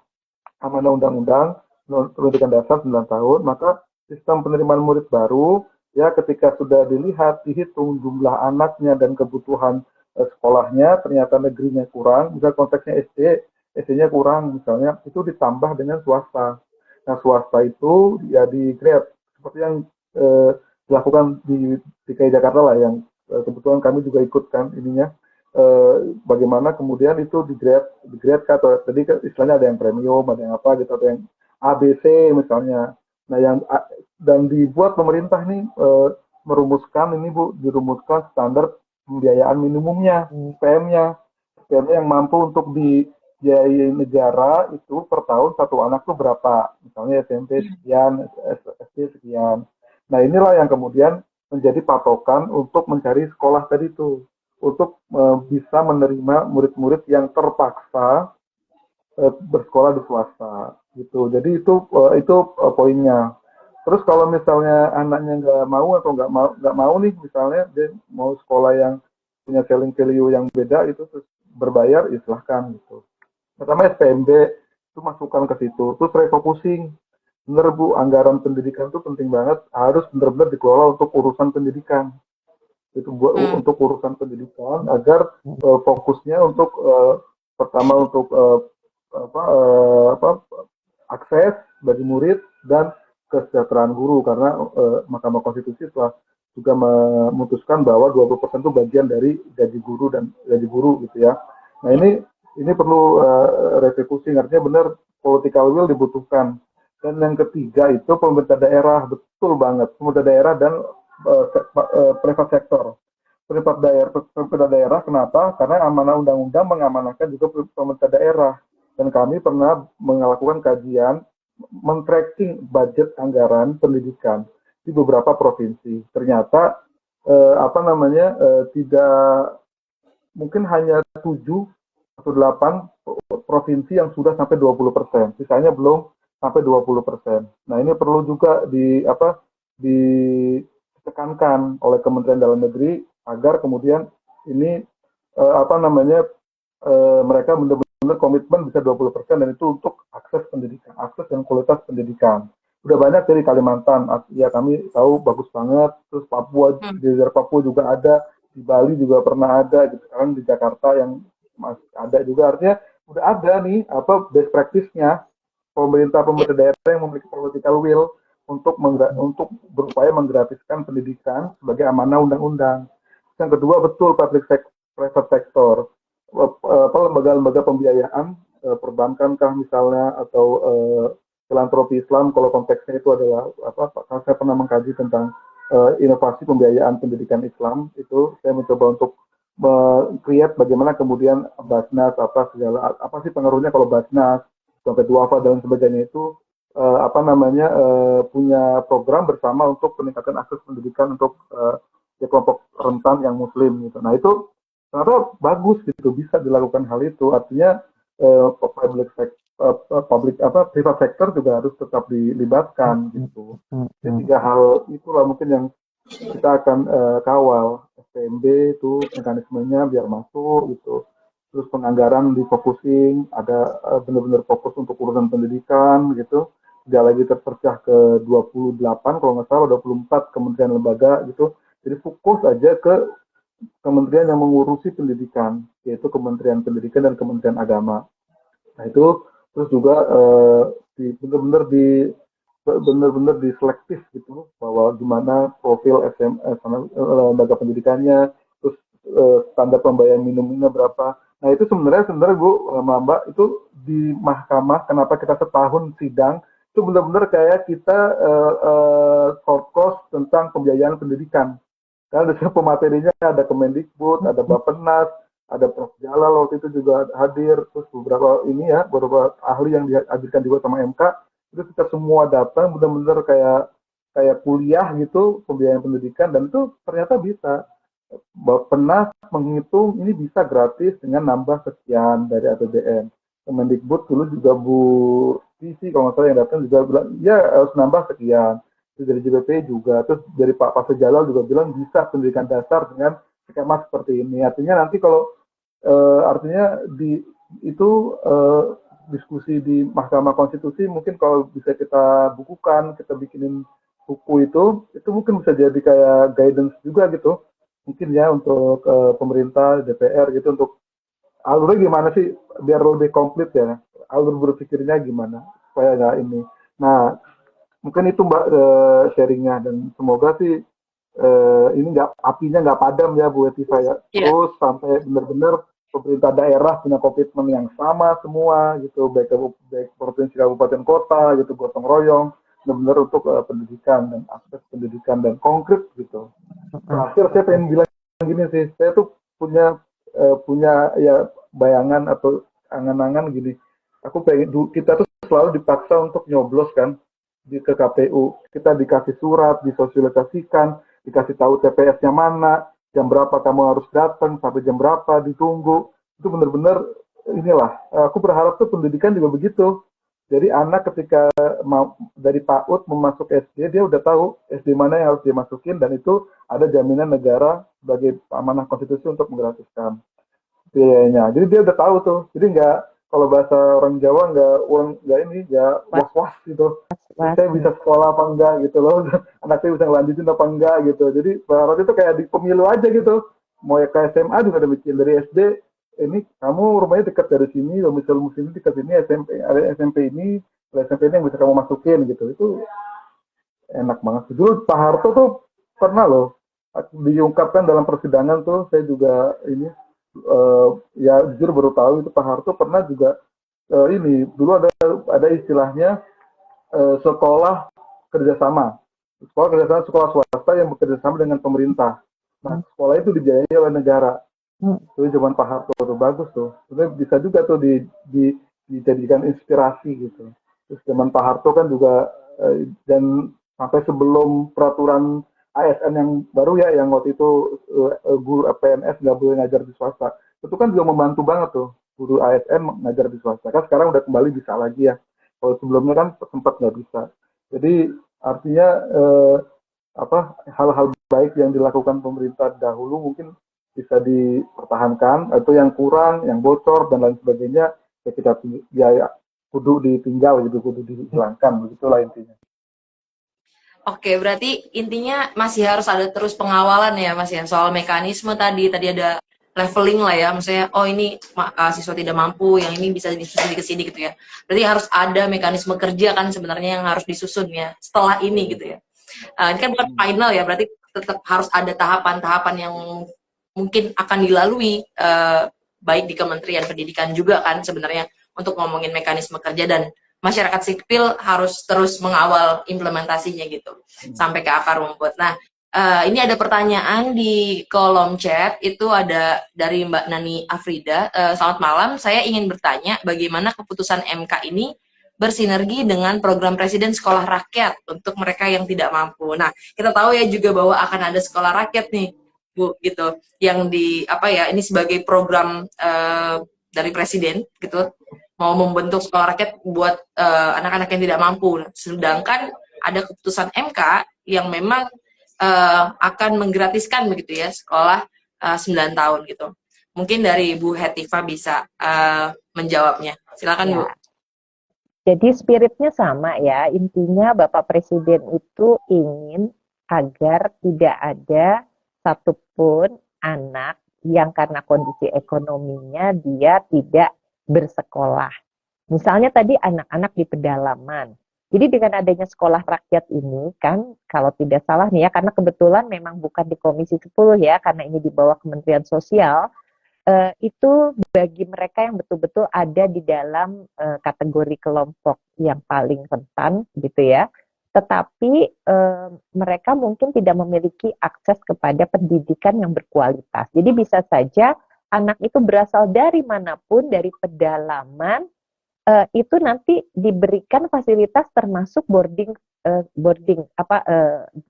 amanah undang-undang pendidikan dasar 9 tahun, maka sistem penerimaan murid baru ya ketika sudah dihitung jumlah anaknya dan kebutuhan sekolahnya, ternyata negerinya kurang, misalnya konteksnya SD-nya kurang misalnya, itu ditambah dengan swasta. Nah swasta itu ya di-grade seperti yang dilakukan di DKI Jakarta lah, yang kebetulan kami juga ikut kan ininya, bagaimana kemudian itu di-grade atau tadi istilahnya ada yang premium, ada yang apa gitu, atau yang ABC misalnya. Nah dan dibuat pemerintah nih dirumuskan standar pembiayaan minimumnya, SPM-nya yang mampu untuk dibiayai negara itu per tahun satu anak tuh berapa, misalnya SMP sekian, SD sekian. Nah inilah yang kemudian menjadi patokan untuk mencari sekolah tadi tuh, untuk bisa menerima murid-murid yang terpaksa bersekolah di swasta gitu. Jadi itu poinnya. Terus kalau misalnya anaknya nggak mau atau nggak mau nih, misalnya dia mau sekolah yang punya selling value yang beda itu terus berbayar, ya silahkan gitu. Pertama SPMB itu masukkan ke situ, terus refocusing. Bener Bu, anggaran pendidikan itu penting banget, harus benar-benar dikelola untuk urusan pendidikan. Itu buat untuk urusan pendidikan agar fokusnya untuk pertama untuk akses bagi murid dan kesejahteraan guru karena Mahkamah Konstitusi telah juga memutuskan bahwa 20% itu bagian dari gaji guru dan gaji guru gitu ya. Nah ini perlu refocusing, artinya benar political will dibutuhkan. Dan yang ketiga itu pemerintah daerah, betul banget, pemerintah daerah dan private sektor. Pemerintah daerah kenapa? Karena amanah undang-undang mengamanahkan juga pemerintah daerah. Dan kami pernah melakukan kajian men-tracking budget anggaran pendidikan di beberapa provinsi. Ternyata tidak mungkin hanya 7 atau 8 provinsi yang sudah sampai 20%. Sisanya belum sampai 20%. Nah, ini perlu juga ditekankan oleh Kementerian Dalam Negeri agar kemudian ini mereka benar-benar komitmen bisa 20% dan itu untuk akses pendidikan, akses dan kualitas pendidikan. Udah banyak dari Kalimantan, ya kami tahu bagus banget. Terus Papua, di daerah Papua juga ada, di Bali juga pernah ada, gitu. Sekarang di Jakarta yang masih ada juga, artinya udah ada nih best practice-nya pemerintah daerah yang memiliki political will untuk berupaya menggratiskan pendidikan sebagai amanah undang-undang. Yang kedua betul private sector, lembaga-lembaga pembiayaan, perbankan kah misalnya atau filantropi Islam, kalau konteksnya itu adalah saya pernah mengkaji tentang inovasi pembiayaan pendidikan Islam, itu saya mencoba untuk create bagaimana kemudian Basnas apa sih pengaruhnya kalau Basnas sampai duafa dan sebagainya itu punya program bersama untuk peningkatan akses pendidikan untuk kelompok rentan yang muslim gitu. Nah itu ternyata bagus gitu, bisa dilakukan hal itu. Artinya private sector juga harus tetap dilibatkan gitu. Jadi 3 hal itulah mungkin yang kita akan kawal. SPMB itu mekanismenya biar masuk gitu. Terus penganggaran difocusing, ada benar-benar fokus untuk urusan pendidikan gitu. Tidak lagi terpecah ke 28 kalau nggak salah 24 kementerian lembaga gitu. Jadi fokus aja ke kementerian yang mengurusi pendidikan, yaitu Kementerian Pendidikan dan Kementerian Agama. Nah itu terus juga benar-benar diselektif gitu, bahwa gimana profil lembaga pendidikannya, terus standar pembayaran minimumnya berapa. Nah itu sebenarnya Bu, Mbak, itu di mahkamah kenapa kita setahun sidang itu benar-benar kayak kita short course tentang pembiayaan pendidikan. Karena di situ pematerinya ada Kemendikbud, ada Bappenas, ada Prof. Jalal waktu itu juga hadir, terus beberapa ahli yang dihadirkan juga sama MK, itu kita semua datang benar-benar kayak kuliah gitu pembiayaan pendidikan, dan itu ternyata bisa. Bappenas menghitung ini bisa gratis dengan nambah sekian dari APBN. Kemendikbud dulu juga Bu Tisi kalau nggak salah yang datang juga bilang ya harus nambah sekian. Dari JPP juga, terus dari Pak Pasir Jalal juga bilang bisa pendidikan dasar dengan skema seperti ini. Artinya nanti kalau diskusi di Mahkamah Konstitusi mungkin kalau bisa kita bukukan, kita bikinin buku itu mungkin bisa jadi kayak guidance juga gitu. Mungkin ya untuk pemerintah, DPR gitu, untuk alurnya gimana sih biar lebih komplit ya. Alur berpikirnya gimana supaya nggak ini. Nah, mungkin itu Mbak sharingnya, dan semoga sih ini apinya nggak padam ya Bu Etiva ya. Terus sampai benar-benar pemerintah daerah punya komitmen yang sama semua gitu, baik provinsi, kabupaten, kota gitu, gotong royong benar-benar untuk pendidikan dan akses pendidikan dan konkret gitu. Terakhir saya pengen bilang gini sih, saya tuh punya ya bayangan atau angan-angan gini. Aku pengen kita tuh selalu dipaksa untuk nyoblos kan ke KPU, kita dikasih surat, disosialisasikan, dikasih tahu TPS-nya mana, jam berapa kamu harus datang, sampai jam berapa ditunggu. Itu benar-benar inilah. Aku berharap tuh pendidikan juga begitu. Jadi anak ketika dari PAUD memasuk SD, dia udah tahu SD mana yang harus dimasukin, dan itu ada jaminan negara sebagai amanah konstitusi untuk menggratiskan biayanya. Jadi dia udah tahu tuh. Jadi kalau bahasa orang Jawa nggak was-was gitu. Saya bisa sekolah apa enggak gitu loh, anak saya bisa ngelanjutin apa enggak gitu. Jadi berharap itu kayak di pemilu aja gitu. Mau ya ke SMA juga demikian, dari SD ini kamu rumahnya dekat dari sini, domisili sini dekat sini, SMP ada SMP ini, ada SMP ini yang bisa kamu masukin gitu. Itu enak banget. Dulu Pak Harto tuh pernah loh diungkapkan dalam persidangan tuh, saya juga ini ya jujur baru tahu itu Pak Harto pernah juga ini dulu ada istilahnya sekolah kerjasama, sekolah swasta yang bekerja sama dengan pemerintah. Nah, sekolah itu dibiayai oleh negara. Itu zaman Pak Harto tuh bagus tuh. Sebenarnya bisa juga tuh dijadikan inspirasi gitu. Terus zaman Pak Harto kan juga dan sampai sebelum peraturan ASN yang baru ya, yang waktu itu guru PNS nggak boleh ngajar di swasta. Itu kan juga membantu banget tuh guru ASN ngajar di swasta. Kan sekarang udah kembali bisa lagi ya. Kalau sebelumnya kan sempat nggak bisa. Jadi artinya hal-hal baik yang dilakukan pemerintah dahulu mungkin bisa dipertahankan, atau yang kurang, yang bocor dan lain sebagainya ya kita kudu ditinggal gitu, kudu dihilangkan, begitulah intinya. Oke, berarti intinya masih harus ada terus pengawalan ya Mas ya, soal mekanisme tadi ada leveling lah ya, maksudnya oh ini siswa tidak mampu, yang ini bisa disusun ke sini gitu ya. Berarti harus ada mekanisme kerja kan sebenarnya yang harus disusun ya setelah ini gitu ya. Ini kan bukan final ya, berarti tetap harus ada tahapan-tahapan yang mungkin akan dilalui baik di Kementerian Pendidikan juga kan sebenarnya untuk ngomongin mekanisme kerja, dan masyarakat sipil harus terus mengawal implementasinya gitu sampai ke akar rumput. Nah, ini ada pertanyaan di kolom chat, itu ada dari Mbak Nani Afrida. Selamat malam, saya ingin bertanya bagaimana keputusan MK ini bersinergi dengan program Presiden Sekolah Rakyat untuk mereka yang tidak mampu. Nah, kita tahu ya juga bahwa akan ada sekolah rakyat nih, Bu, gitu, yang ini sebagai program dari Presiden gitu, mau membentuk sekolah rakyat buat anak-anak yang tidak mampu. Sedangkan ada keputusan MK yang memang akan menggratiskan begitu ya sekolah 9 tahun gitu. Mungkin dari Bu Hetiva bisa menjawabnya. Silakan ya. Bu. Jadi spiritnya sama ya, intinya Bapak Presiden itu ingin agar tidak ada satupun anak yang karena kondisi ekonominya dia tidak bersekolah. Misalnya tadi anak-anak di pedalaman. Jadi dengan adanya sekolah rakyat ini kan, kalau tidak salah nih ya, karena kebetulan memang bukan di Komisi 10 ya, karena ini di bawah Kementerian Sosial, itu bagi mereka yang betul-betul ada di dalam kategori kelompok yang paling rentan gitu ya. Tetapi mereka mungkin tidak memiliki akses kepada pendidikan yang berkualitas. Jadi bisa saja anak itu berasal dari manapun, dari pedalaman, itu nanti diberikan fasilitas termasuk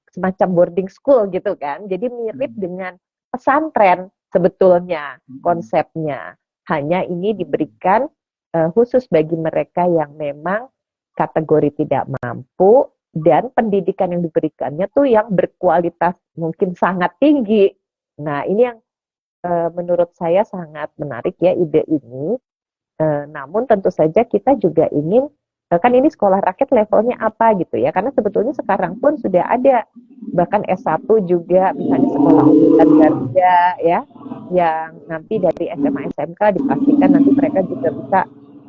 semacam boarding school gitu kan. Jadi mirip dengan pesantren sebetulnya konsepnya. Hanya ini diberikan khusus bagi mereka yang memang kategori tidak mampu, dan pendidikan yang diberikannya tuh yang berkualitas mungkin sangat tinggi. Nah, ini yang menurut saya sangat menarik ya ide ini. Namun tentu saja kita juga ingin, kan ini sekolah rakyat levelnya apa gitu ya, karena sebetulnya sekarang pun sudah ada bahkan S1 juga, misalnya sekolah unggulan Garuda ya, yang nanti dari SMA SMK dipastikan nanti mereka juga bisa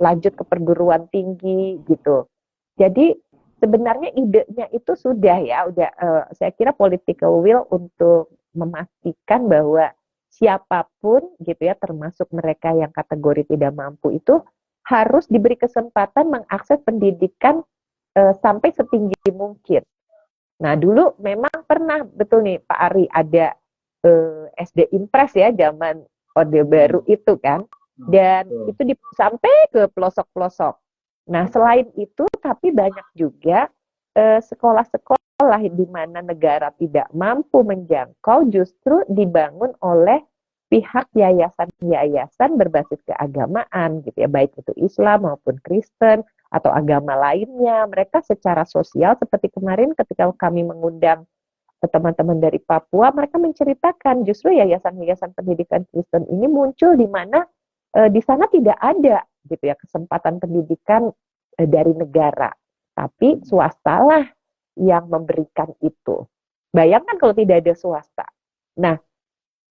lanjut ke perguruan tinggi gitu. Jadi sebenarnya idenya itu sudah ya, saya kira political will untuk memastikan bahwa siapapun gitu ya, termasuk mereka yang kategori tidak mampu itu harus diberi kesempatan mengakses pendidikan sampai setinggi mungkin. Nah, dulu memang pernah betul nih Pak Ari ada SD Impres ya, zaman Orde Baru itu kan, dan itu sampai ke pelosok-pelosok. Nah, selain itu tapi banyak juga sekolah-sekolah di mana negara tidak mampu menjangkau justru dibangun oleh pihak yayasan-yayasan berbasis keagamaan gitu ya, baik itu Islam maupun Kristen atau agama lainnya. Mereka secara sosial, seperti kemarin ketika kami mengundang teman-teman dari Papua, mereka menceritakan justru yayasan-yayasan pendidikan Kristen ini muncul di mana di sana tidak ada gitu ya, kesempatan pendidikan dari negara, tapi swastalah yang memberikan itu. Bayangkan kalau tidak ada swasta. Nah,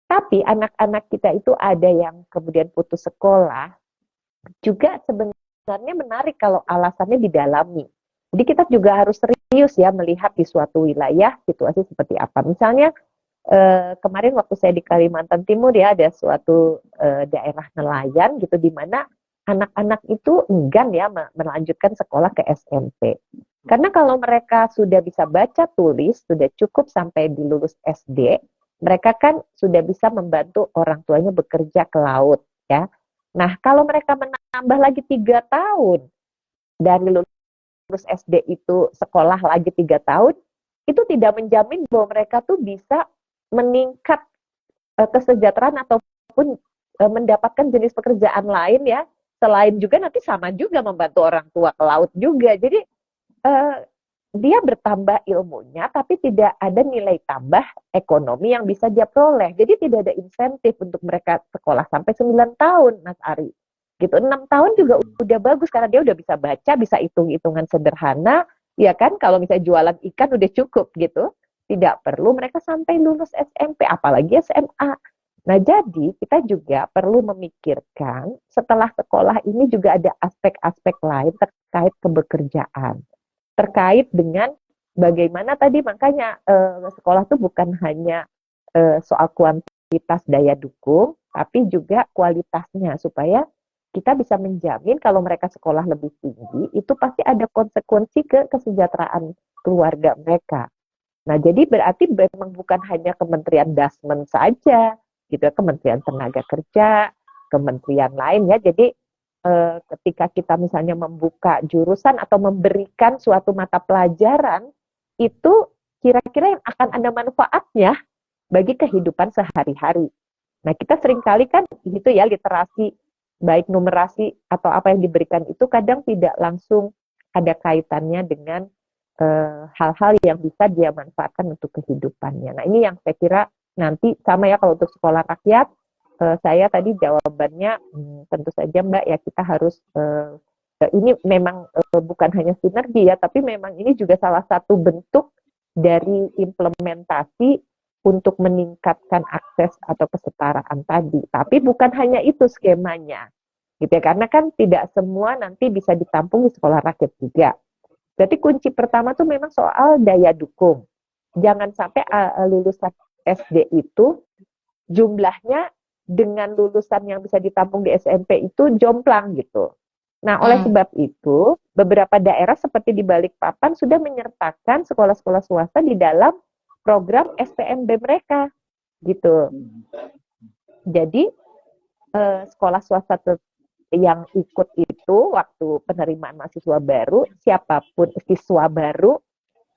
tapi anak-anak kita itu ada yang kemudian putus sekolah, juga sebenarnya menarik kalau alasannya didalami. Jadi kita juga harus serius ya melihat di suatu wilayah situasi seperti apa. Misalnya kemarin waktu saya di Kalimantan Timur ya, ada suatu daerah nelayan gitu di mana anak-anak itu enggan ya melanjutkan sekolah ke SMP. Karena kalau mereka sudah bisa baca tulis, sudah cukup sampai di lulus SD, mereka kan sudah bisa membantu orang tuanya bekerja ke laut ya. Nah, kalau mereka menambah lagi 3 tahun dari lulus SD itu sekolah lagi 3 tahun, itu tidak menjamin bahwa mereka tuh bisa meningkat kesejahteraan ataupun mendapatkan jenis pekerjaan lain ya. Selain juga nanti sama juga membantu orang tua ke laut juga. Jadi dia bertambah ilmunya, tapi tidak ada nilai tambah ekonomi yang bisa dia peroleh. Jadi tidak ada insentif untuk mereka sekolah sampai 9 tahun, Mas Ari. Gitu, 6 tahun juga udah bagus, karena dia udah bisa baca, bisa hitung-hitungan sederhana, ya kan, kalau misalnya jualan ikan udah cukup gitu. Tidak perlu mereka sampai lulus SMP, apalagi SMA. Nah, jadi kita juga perlu memikirkan setelah sekolah ini juga ada aspek-aspek lain terkait kebekerjaan. Terkait dengan bagaimana tadi, makanya sekolah itu bukan hanya soal kuantitas daya dukung, tapi juga kualitasnya, supaya kita bisa menjamin kalau mereka sekolah lebih tinggi, itu pasti ada konsekuensi ke kesejahteraan keluarga mereka. Nah, jadi berarti memang bukan hanya Kementerian Dasmen saja, gitu, Kementerian Tenaga Kerja, kementerian lain ya. Jadi ketika kita misalnya membuka jurusan atau memberikan suatu mata pelajaran, itu kira-kira yang akan ada manfaatnya bagi kehidupan sehari-hari. Nah, kita seringkali kan gitu ya, literasi, baik numerasi atau apa yang diberikan itu kadang tidak langsung ada kaitannya dengan hal-hal yang bisa dia manfaatkan untuk kehidupannya. Nah, ini yang saya kira nanti sama ya kalau untuk sekolah rakyat, saya tadi jawabannya tentu saja Mbak ya, kita harus ini memang bukan hanya sinergi ya, tapi memang ini juga salah satu bentuk dari implementasi untuk meningkatkan akses atau kesetaraan tadi. Tapi bukan hanya itu skemanya, gitu ya, karena kan tidak semua nanti bisa ditampung di sekolah rakyat juga. Berarti kunci pertama tuh memang soal daya dukung. Jangan sampai lulusan SD itu jumlahnya dengan lulusan yang bisa ditampung di SMP itu jomplang gitu. Nah, oleh sebab itu, beberapa daerah seperti di Balikpapan sudah menyertakan sekolah-sekolah swasta di dalam program SPMB mereka, gitu. Jadi, sekolah swasta yang ikut itu waktu penerimaan mahasiswa baru, siapapun siswa baru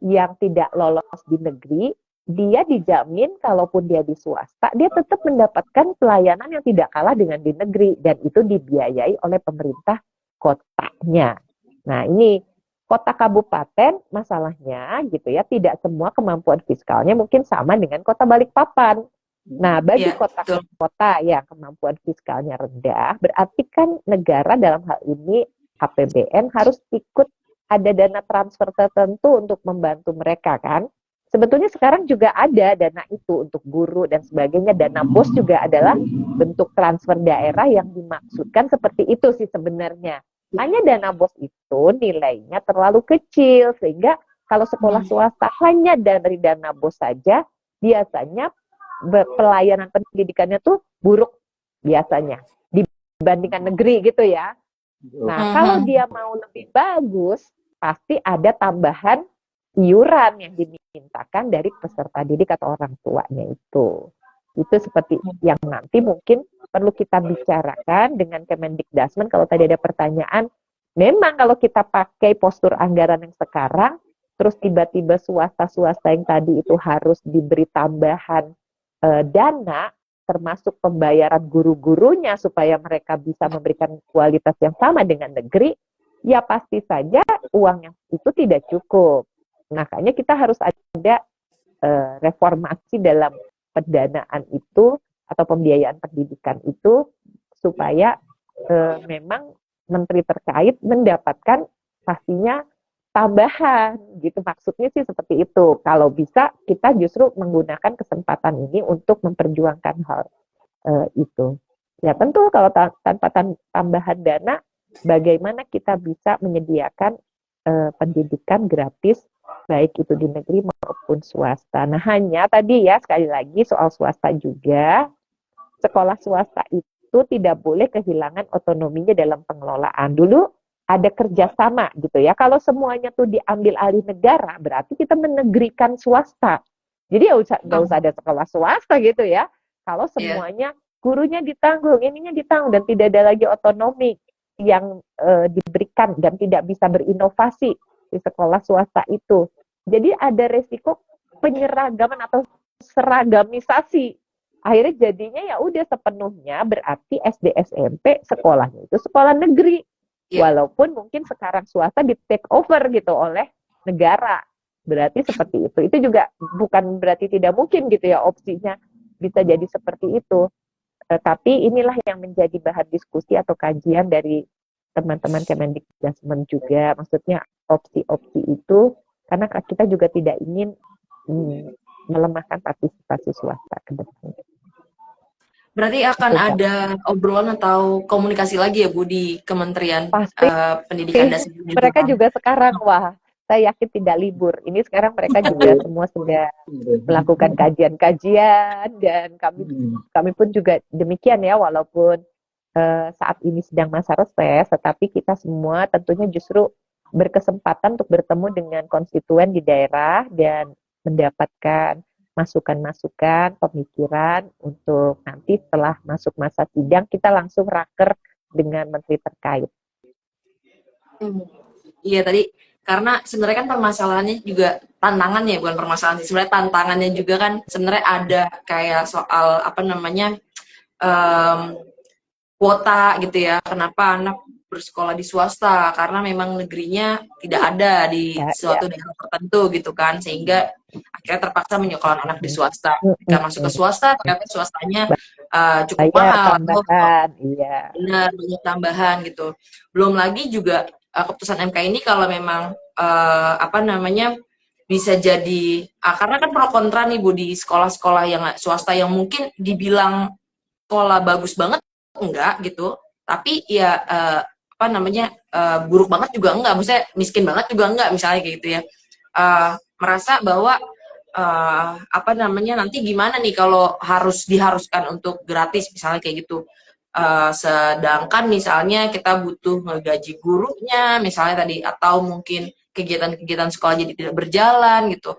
yang tidak lolos di negeri, dia dijamin kalaupun dia di swasta, dia tetap mendapatkan pelayanan yang tidak kalah dengan di negeri, dan itu dibiayai oleh pemerintah kotanya. Nah, ini kota kabupaten masalahnya gitu ya, tidak semua kemampuan fiskalnya mungkin sama dengan kota Balikpapan. Nah, bagi kota-kota yang kemampuan fiskalnya rendah, berarti kan negara dalam hal ini APBN harus ikut ada dana transfer tertentu untuk membantu mereka kan. Sebetulnya sekarang juga ada dana itu untuk guru dan sebagainya. Dana BOS juga adalah bentuk transfer daerah yang dimaksudkan seperti itu sih sebenarnya. Hanya dana BOS itu nilainya terlalu kecil, sehingga kalau sekolah swasta hanya dari dana BOS saja, biasanya pelayanan pendidikannya tuh buruk biasanya dibandingkan negeri gitu ya. Nah, kalau dia mau lebih bagus, pasti ada tambahan iuran yang dimintakan dari peserta didik atau orang tuanya itu. Itu seperti yang nanti mungkin perlu kita bicarakan dengan Kemendikdasmen. Kalau tadi ada pertanyaan, memang kalau kita pakai postur anggaran yang sekarang, terus tiba-tiba swasta-swasta yang tadi itu harus diberi tambahan dana, termasuk pembayaran guru-gurunya supaya mereka bisa memberikan kualitas yang sama dengan negeri, ya pasti saja uang yang itu tidak cukup. Makanya kita harus ada reformasi dalam pendanaan itu atau pembiayaan pendidikan itu, supaya memang menteri terkait mendapatkan pastinya tambahan gitu, maksudnya sih seperti itu. Kalau bisa kita justru menggunakan kesempatan ini untuk memperjuangkan hal itu. Ya tentu kalau tanpa tambahan dana, bagaimana kita bisa menyediakan pendidikan gratis baik itu di negeri maupun swasta. Nah hanya tadi ya sekali lagi soal swasta juga, sekolah swasta itu tidak boleh kehilangan otonominya dalam pengelolaan. Dulu ada kerjasama gitu ya. Kalau semuanya tuh diambil alih negara, berarti kita menegrikan swasta. Jadi ya nggak usah ada sekolah swasta gitu ya. Kalau semuanya gurunya ditanggung, ininya ditanggung, dan tidak ada lagi otonomi yang diberikan dan tidak bisa berinovasi di sekolah swasta itu. Jadi ada resiko penyeragaman atau seragamisasi. Akhirnya jadinya ya udah sepenuhnya berarti SD SMP sekolahnya itu sekolah negeri. Walaupun mungkin sekarang swasta di take over gitu oleh negara. Berarti seperti itu. Itu juga bukan berarti tidak mungkin gitu ya opsinya bisa jadi seperti itu. Tapi inilah yang menjadi bahan diskusi atau kajian dari teman-teman Kemendikbudristek juga. Maksudnya opsi-opsi itu karena kita juga tidak ingin melemahkan partisipasi swasta ke depan. Berarti akan ada obrolan atau komunikasi lagi ya Bu di Kementerian Pendidikan dan Sebagainya. Mereka juga sekarang saya yakin tidak libur. Ini sekarang mereka juga semua sudah melakukan kajian-kajian dan kami pun juga demikian ya, walaupun saat ini sedang masa reses, tetapi kita semua tentunya justru berkesempatan untuk bertemu dengan konstituen di daerah dan mendapatkan masukan-masukan, pemikiran untuk nanti setelah masuk masa sidang kita langsung raker dengan menteri terkait. Iya tadi karena sebenarnya kan permasalahannya juga tantangannya, bukan permasalahan sih, sebenarnya tantangannya juga kan sebenarnya ada kayak soal kuota gitu ya. Kenapa anak bersekolah di swasta? Karena memang negerinya tidak ada di suatu daerah tertentu gitu kan, sehingga akhirnya terpaksa menyekolahkan anak di swasta. Jika masuk ke swasta, ternyata swastanya cukup mahal, benar banyak tambahan gitu. Belum lagi juga keputusan MK ini kalau memang bisa jadi karena kan pro kontra nih Bu di sekolah-sekolah yang swasta yang mungkin dibilang sekolah bagus banget enggak gitu, tapi ya buruk banget juga enggak, maksudnya miskin banget juga enggak misalnya kayak gitu ya. Merasa bahwa nanti gimana nih kalau diharuskan untuk gratis misalnya kayak gitu. Sedangkan misalnya kita butuh ngegaji gurunya misalnya tadi, atau mungkin kegiatan-kegiatan sekolah jadi tidak berjalan gitu.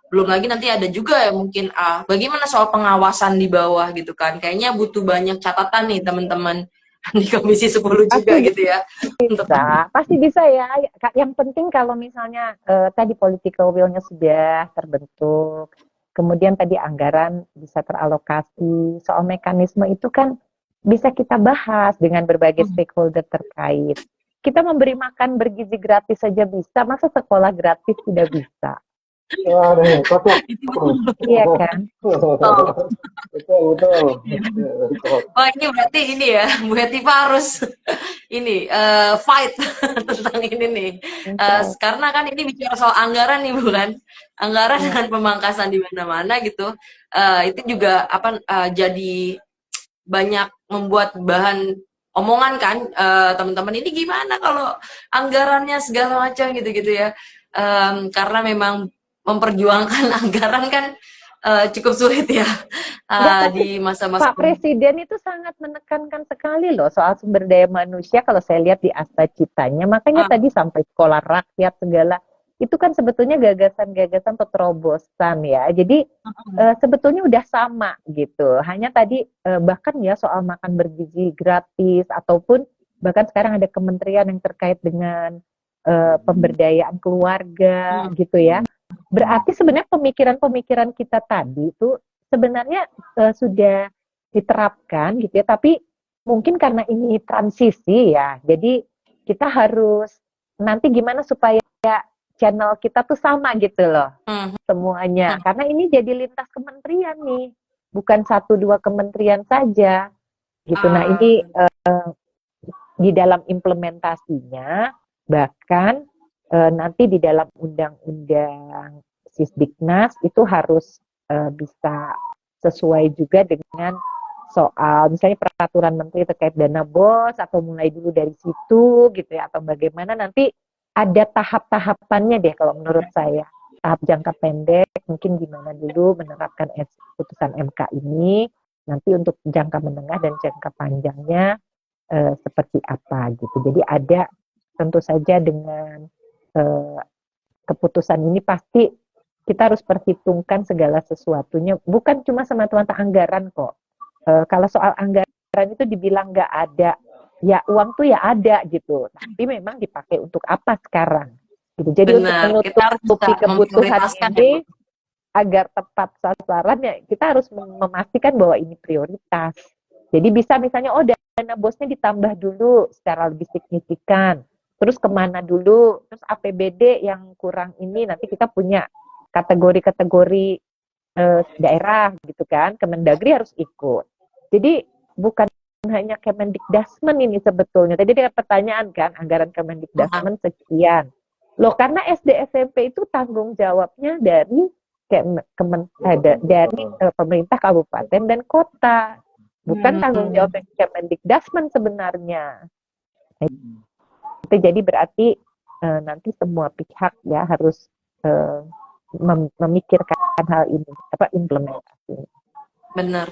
Belum lagi nanti ada juga ya mungkin bagaimana soal pengawasan di bawah gitu kan. Kayaknya butuh banyak catatan nih teman-teman di Komisi 10 juga gitu ya. Pasti bisa ya. Yang penting kalau misalnya tadi political will-nya sudah terbentuk, kemudian tadi anggaran bisa teralokasi, soal mekanisme itu kan bisa kita bahas dengan berbagai stakeholder terkait. Kita memberi makan bergizi gratis saja bisa, masa sekolah gratis tidak bisa? Iya kan? Betul. Oh ini berarti ini ya, Bu Hetiva harus ini fight tentang ini nih. Karena kan ini bicara soal anggaran nih bukan? Anggaran dan pemangkasan di mana-mana gitu. Itu juga jadi banyak membuat bahan omongan kan, teman-teman ini gimana kalau anggarannya segala macam gitu-gitu ya. Karena memang memperjuangkan anggaran kan cukup sulit ya di masa-masa. Pak Presiden itu sangat menekankan sekali loh soal sumber daya manusia kalau saya lihat di Asta Citanya. Makanya tadi sampai sekolah rakyat segala itu kan sebetulnya gagasan-gagasan atau terobosan ya. Jadi sebetulnya udah sama gitu. Hanya tadi bahkan ya soal makan bergizi gratis ataupun bahkan sekarang ada kementerian yang terkait dengan pemberdayaan keluarga gitu ya. Berarti sebenarnya pemikiran-pemikiran kita tadi itu sebenarnya sudah diterapkan gitu ya, tapi mungkin karena ini transisi ya, jadi kita harus nanti gimana supaya channel kita tuh sama gitu loh semuanya, karena ini jadi lintas kementerian nih, bukan 1-2 kementerian saja gitu. Nah ini di dalam implementasinya bahkan nanti di dalam undang-undang Sisdiknas itu harus bisa sesuai juga dengan soal misalnya peraturan menteri terkait dana BOS atau mulai dulu dari situ gitu ya, atau bagaimana nanti ada tahap-tahapannya deh kalau menurut saya. Tahap jangka pendek mungkin gimana dulu menerapkan putusan MK ini, nanti untuk jangka menengah dan jangka panjangnya seperti apa gitu. Jadi ada tentu saja dengan keputusan ini pasti kita harus perhitungkan segala sesuatunya, bukan cuma semata-mata anggaran kok. Kalau soal anggaran itu dibilang nggak ada, ya uang tuh ya ada gitu, tapi memang dipakai untuk apa sekarang gitu. Jadi Benar, untuk menutupi kebutuhan ini agar tepat sasaran ya kita harus memastikan bahwa ini prioritas. Jadi bisa misalnya dana bosnya ditambah dulu secara lebih signifikan, terus kemana dulu, terus APBD yang kurang ini nanti kita punya kategori-kategori daerah gitu kan, Kemendagri harus ikut. Jadi bukan hanya Kemendikdasmen ini sebetulnya. Tadi ada pertanyaan kan, anggaran Kemendikdasmen sekian. Loh karena SD SMP itu tanggung jawabnya dari pemerintah kabupaten dan kota. Bukan tanggung jawab Kemendikdasmen sebenarnya. Jadi berarti nanti semua pihak ya harus memikirkan hal ini, implementasi. Benar.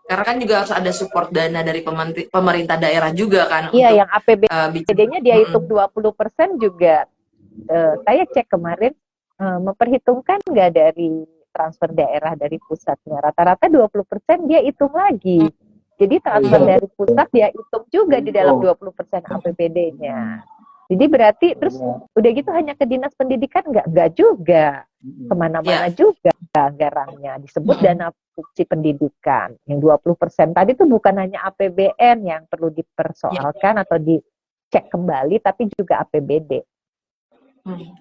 Karena kan juga harus ada support dana dari pemerintah daerah juga kan. Iya, yang APBD-nya dia hitung 20% juga. Saya cek kemarin, memperhitungkan nggak dari transfer daerah dari pusatnya. Rata-rata 20% dia hitung lagi. Jadi transfer dari pusat dia hitung juga di dalam 20% APBD-nya. Jadi berarti terus udah gitu hanya ke dinas pendidikan nggak juga. Kemana-mana juga anggarannya. Disebut dana fungsi pendidikan. Yang 20% tadi itu bukan hanya APBN yang perlu dipersoalkan atau dicek kembali, tapi juga APBD.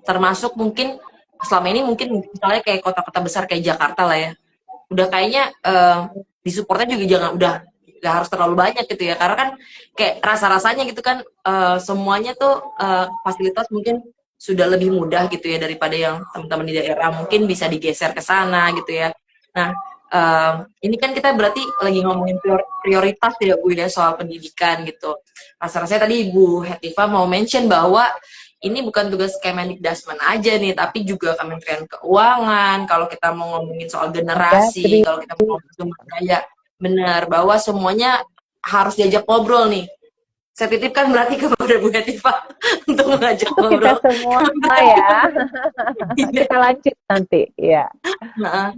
Termasuk mungkin selama ini mungkin misalnya kayak kota-kota besar kayak Jakarta lah ya. Udah kayaknya disupportnya juga udah gak harus terlalu banyak gitu ya, karena kan kayak rasa-rasanya gitu kan semuanya tuh fasilitas mungkin sudah lebih mudah gitu ya daripada yang teman-teman di daerah, mungkin bisa digeser ke sana gitu ya. Nah ini kan kita berarti lagi ngomongin prioritas ya Bu ya soal pendidikan gitu. Rasa-rasanya tadi Ibu Hetiva mau mention bahwa ini bukan tugas Kemendikdasmen aja nih, tapi juga Kementerian Keuangan. Kalau kita mau ngomongin soal generasi, kalau kita mau ngomongin sumber daya, benar bahwa semuanya harus diajak ngobrol nih. Saya titipkan berarti kepada Bu Hetiva untuk mengajak ngobrol. Kita semua ya. Kita lanjut nanti ya. Nah,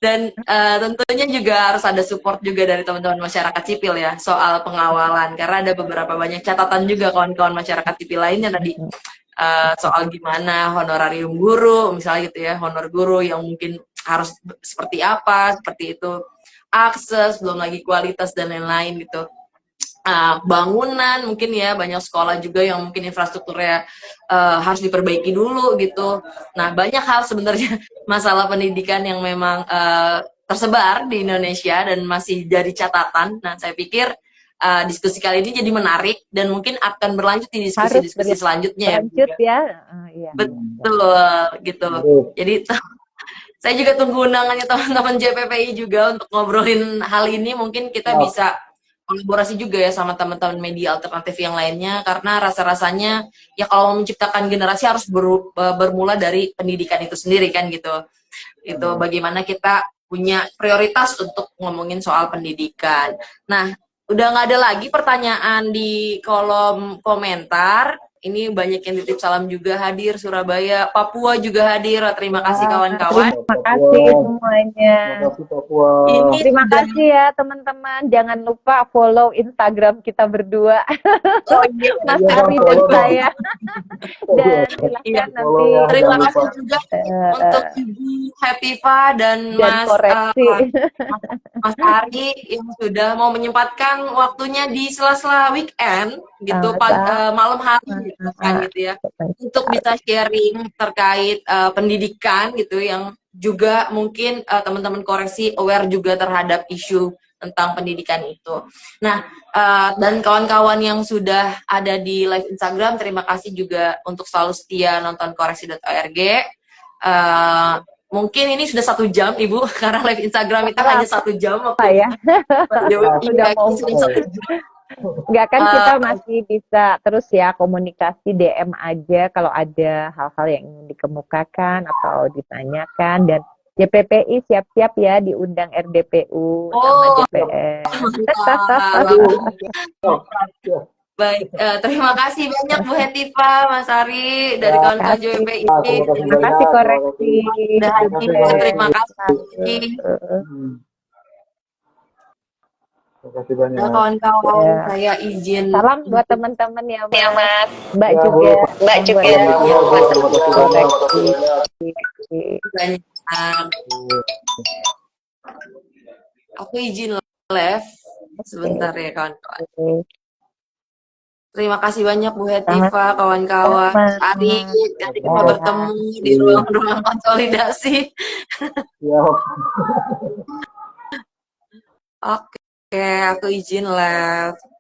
dan tentunya juga harus ada support juga dari teman-teman masyarakat sipil ya soal pengawalan, karena ada beberapa banyak catatan juga kawan-kawan masyarakat sipil lainnya tadi soal gimana honorarium guru misalnya gitu ya, honor guru yang mungkin harus seperti apa, seperti itu, akses, belum lagi kualitas dan lain-lain gitu. Bangunan mungkin ya, banyak sekolah juga yang mungkin infrastrukturnya harus diperbaiki dulu gitu. Nah banyak hal sebenarnya masalah pendidikan yang memang tersebar di Indonesia dan masih jadi catatan. Nah saya pikir diskusi kali ini jadi menarik dan mungkin akan berlanjut di diskusi-diskusi selanjutnya. Lanjut ya. Iya. Betul gitu. Jadi saya juga tunggu undangannya teman-teman JPPI juga untuk ngobrolin hal ini. Mungkin kita bisa kolaborasi juga ya sama teman-teman media alternatif yang lainnya, karena rasa-rasanya ya kalau menciptakan generasi harus bermula dari pendidikan itu sendiri kan gitu. Itu bagaimana kita punya prioritas untuk ngomongin soal pendidikan. Nah, udah nggak ada lagi pertanyaan di kolom komentar. Ini banyak yang titip salam juga hadir, Surabaya, Papua juga hadir. Terima kasih kawan-kawan. Terima kasih semuanya. Terima kasih Papua. Terima kasih ya teman-teman. Jangan lupa follow Instagram kita berdua. Mas Ari dan saya. Dan silakan nanti. Terima kasih juga untuk Ibu Hetiva dan Mas Ari yang sudah mau menyempatkan waktunya di sela-sela weekend gitu, malam hari kan gitu ya, untuk bisa sharing terkait pendidikan gitu, yang juga mungkin teman-teman koreksi aware juga terhadap isu tentang pendidikan itu. Nah, dan kawan-kawan yang sudah ada di live Instagram, terima kasih juga untuk selalu setia nonton koreksi.org. Mungkin ini sudah 1 jam, Ibu, karena live Instagram itu hanya 1 jam waktu ya. sudah mau sudah 1 jam. Enggak kan kita masih bisa terus ya komunikasi DM aja kalau ada hal-hal yang ingin dikemukakan atau ditanyakan, dan JPPI siap-siap ya diundang RDPU sama DPR. Baik, terima kasih banyak Bu Hetiva, Mas Ari dari kawan-kawan JPPI. Terima kasih koreksi. Terima kasih. Terima kasih banyak. Nah, kawan-kawan, saya izin. Salam buat teman-teman ya, Mas. Mbak Ya, juga. Mbak juga. Koreksi. Banyak. Aku izin live sebentar ya, kawan-kawan. Terima kasih banyak Bu Hetiva, kawan-kawan. Ari, nanti kita bertemu di ruang-ruang konsolidasi. Oke, aku izin live.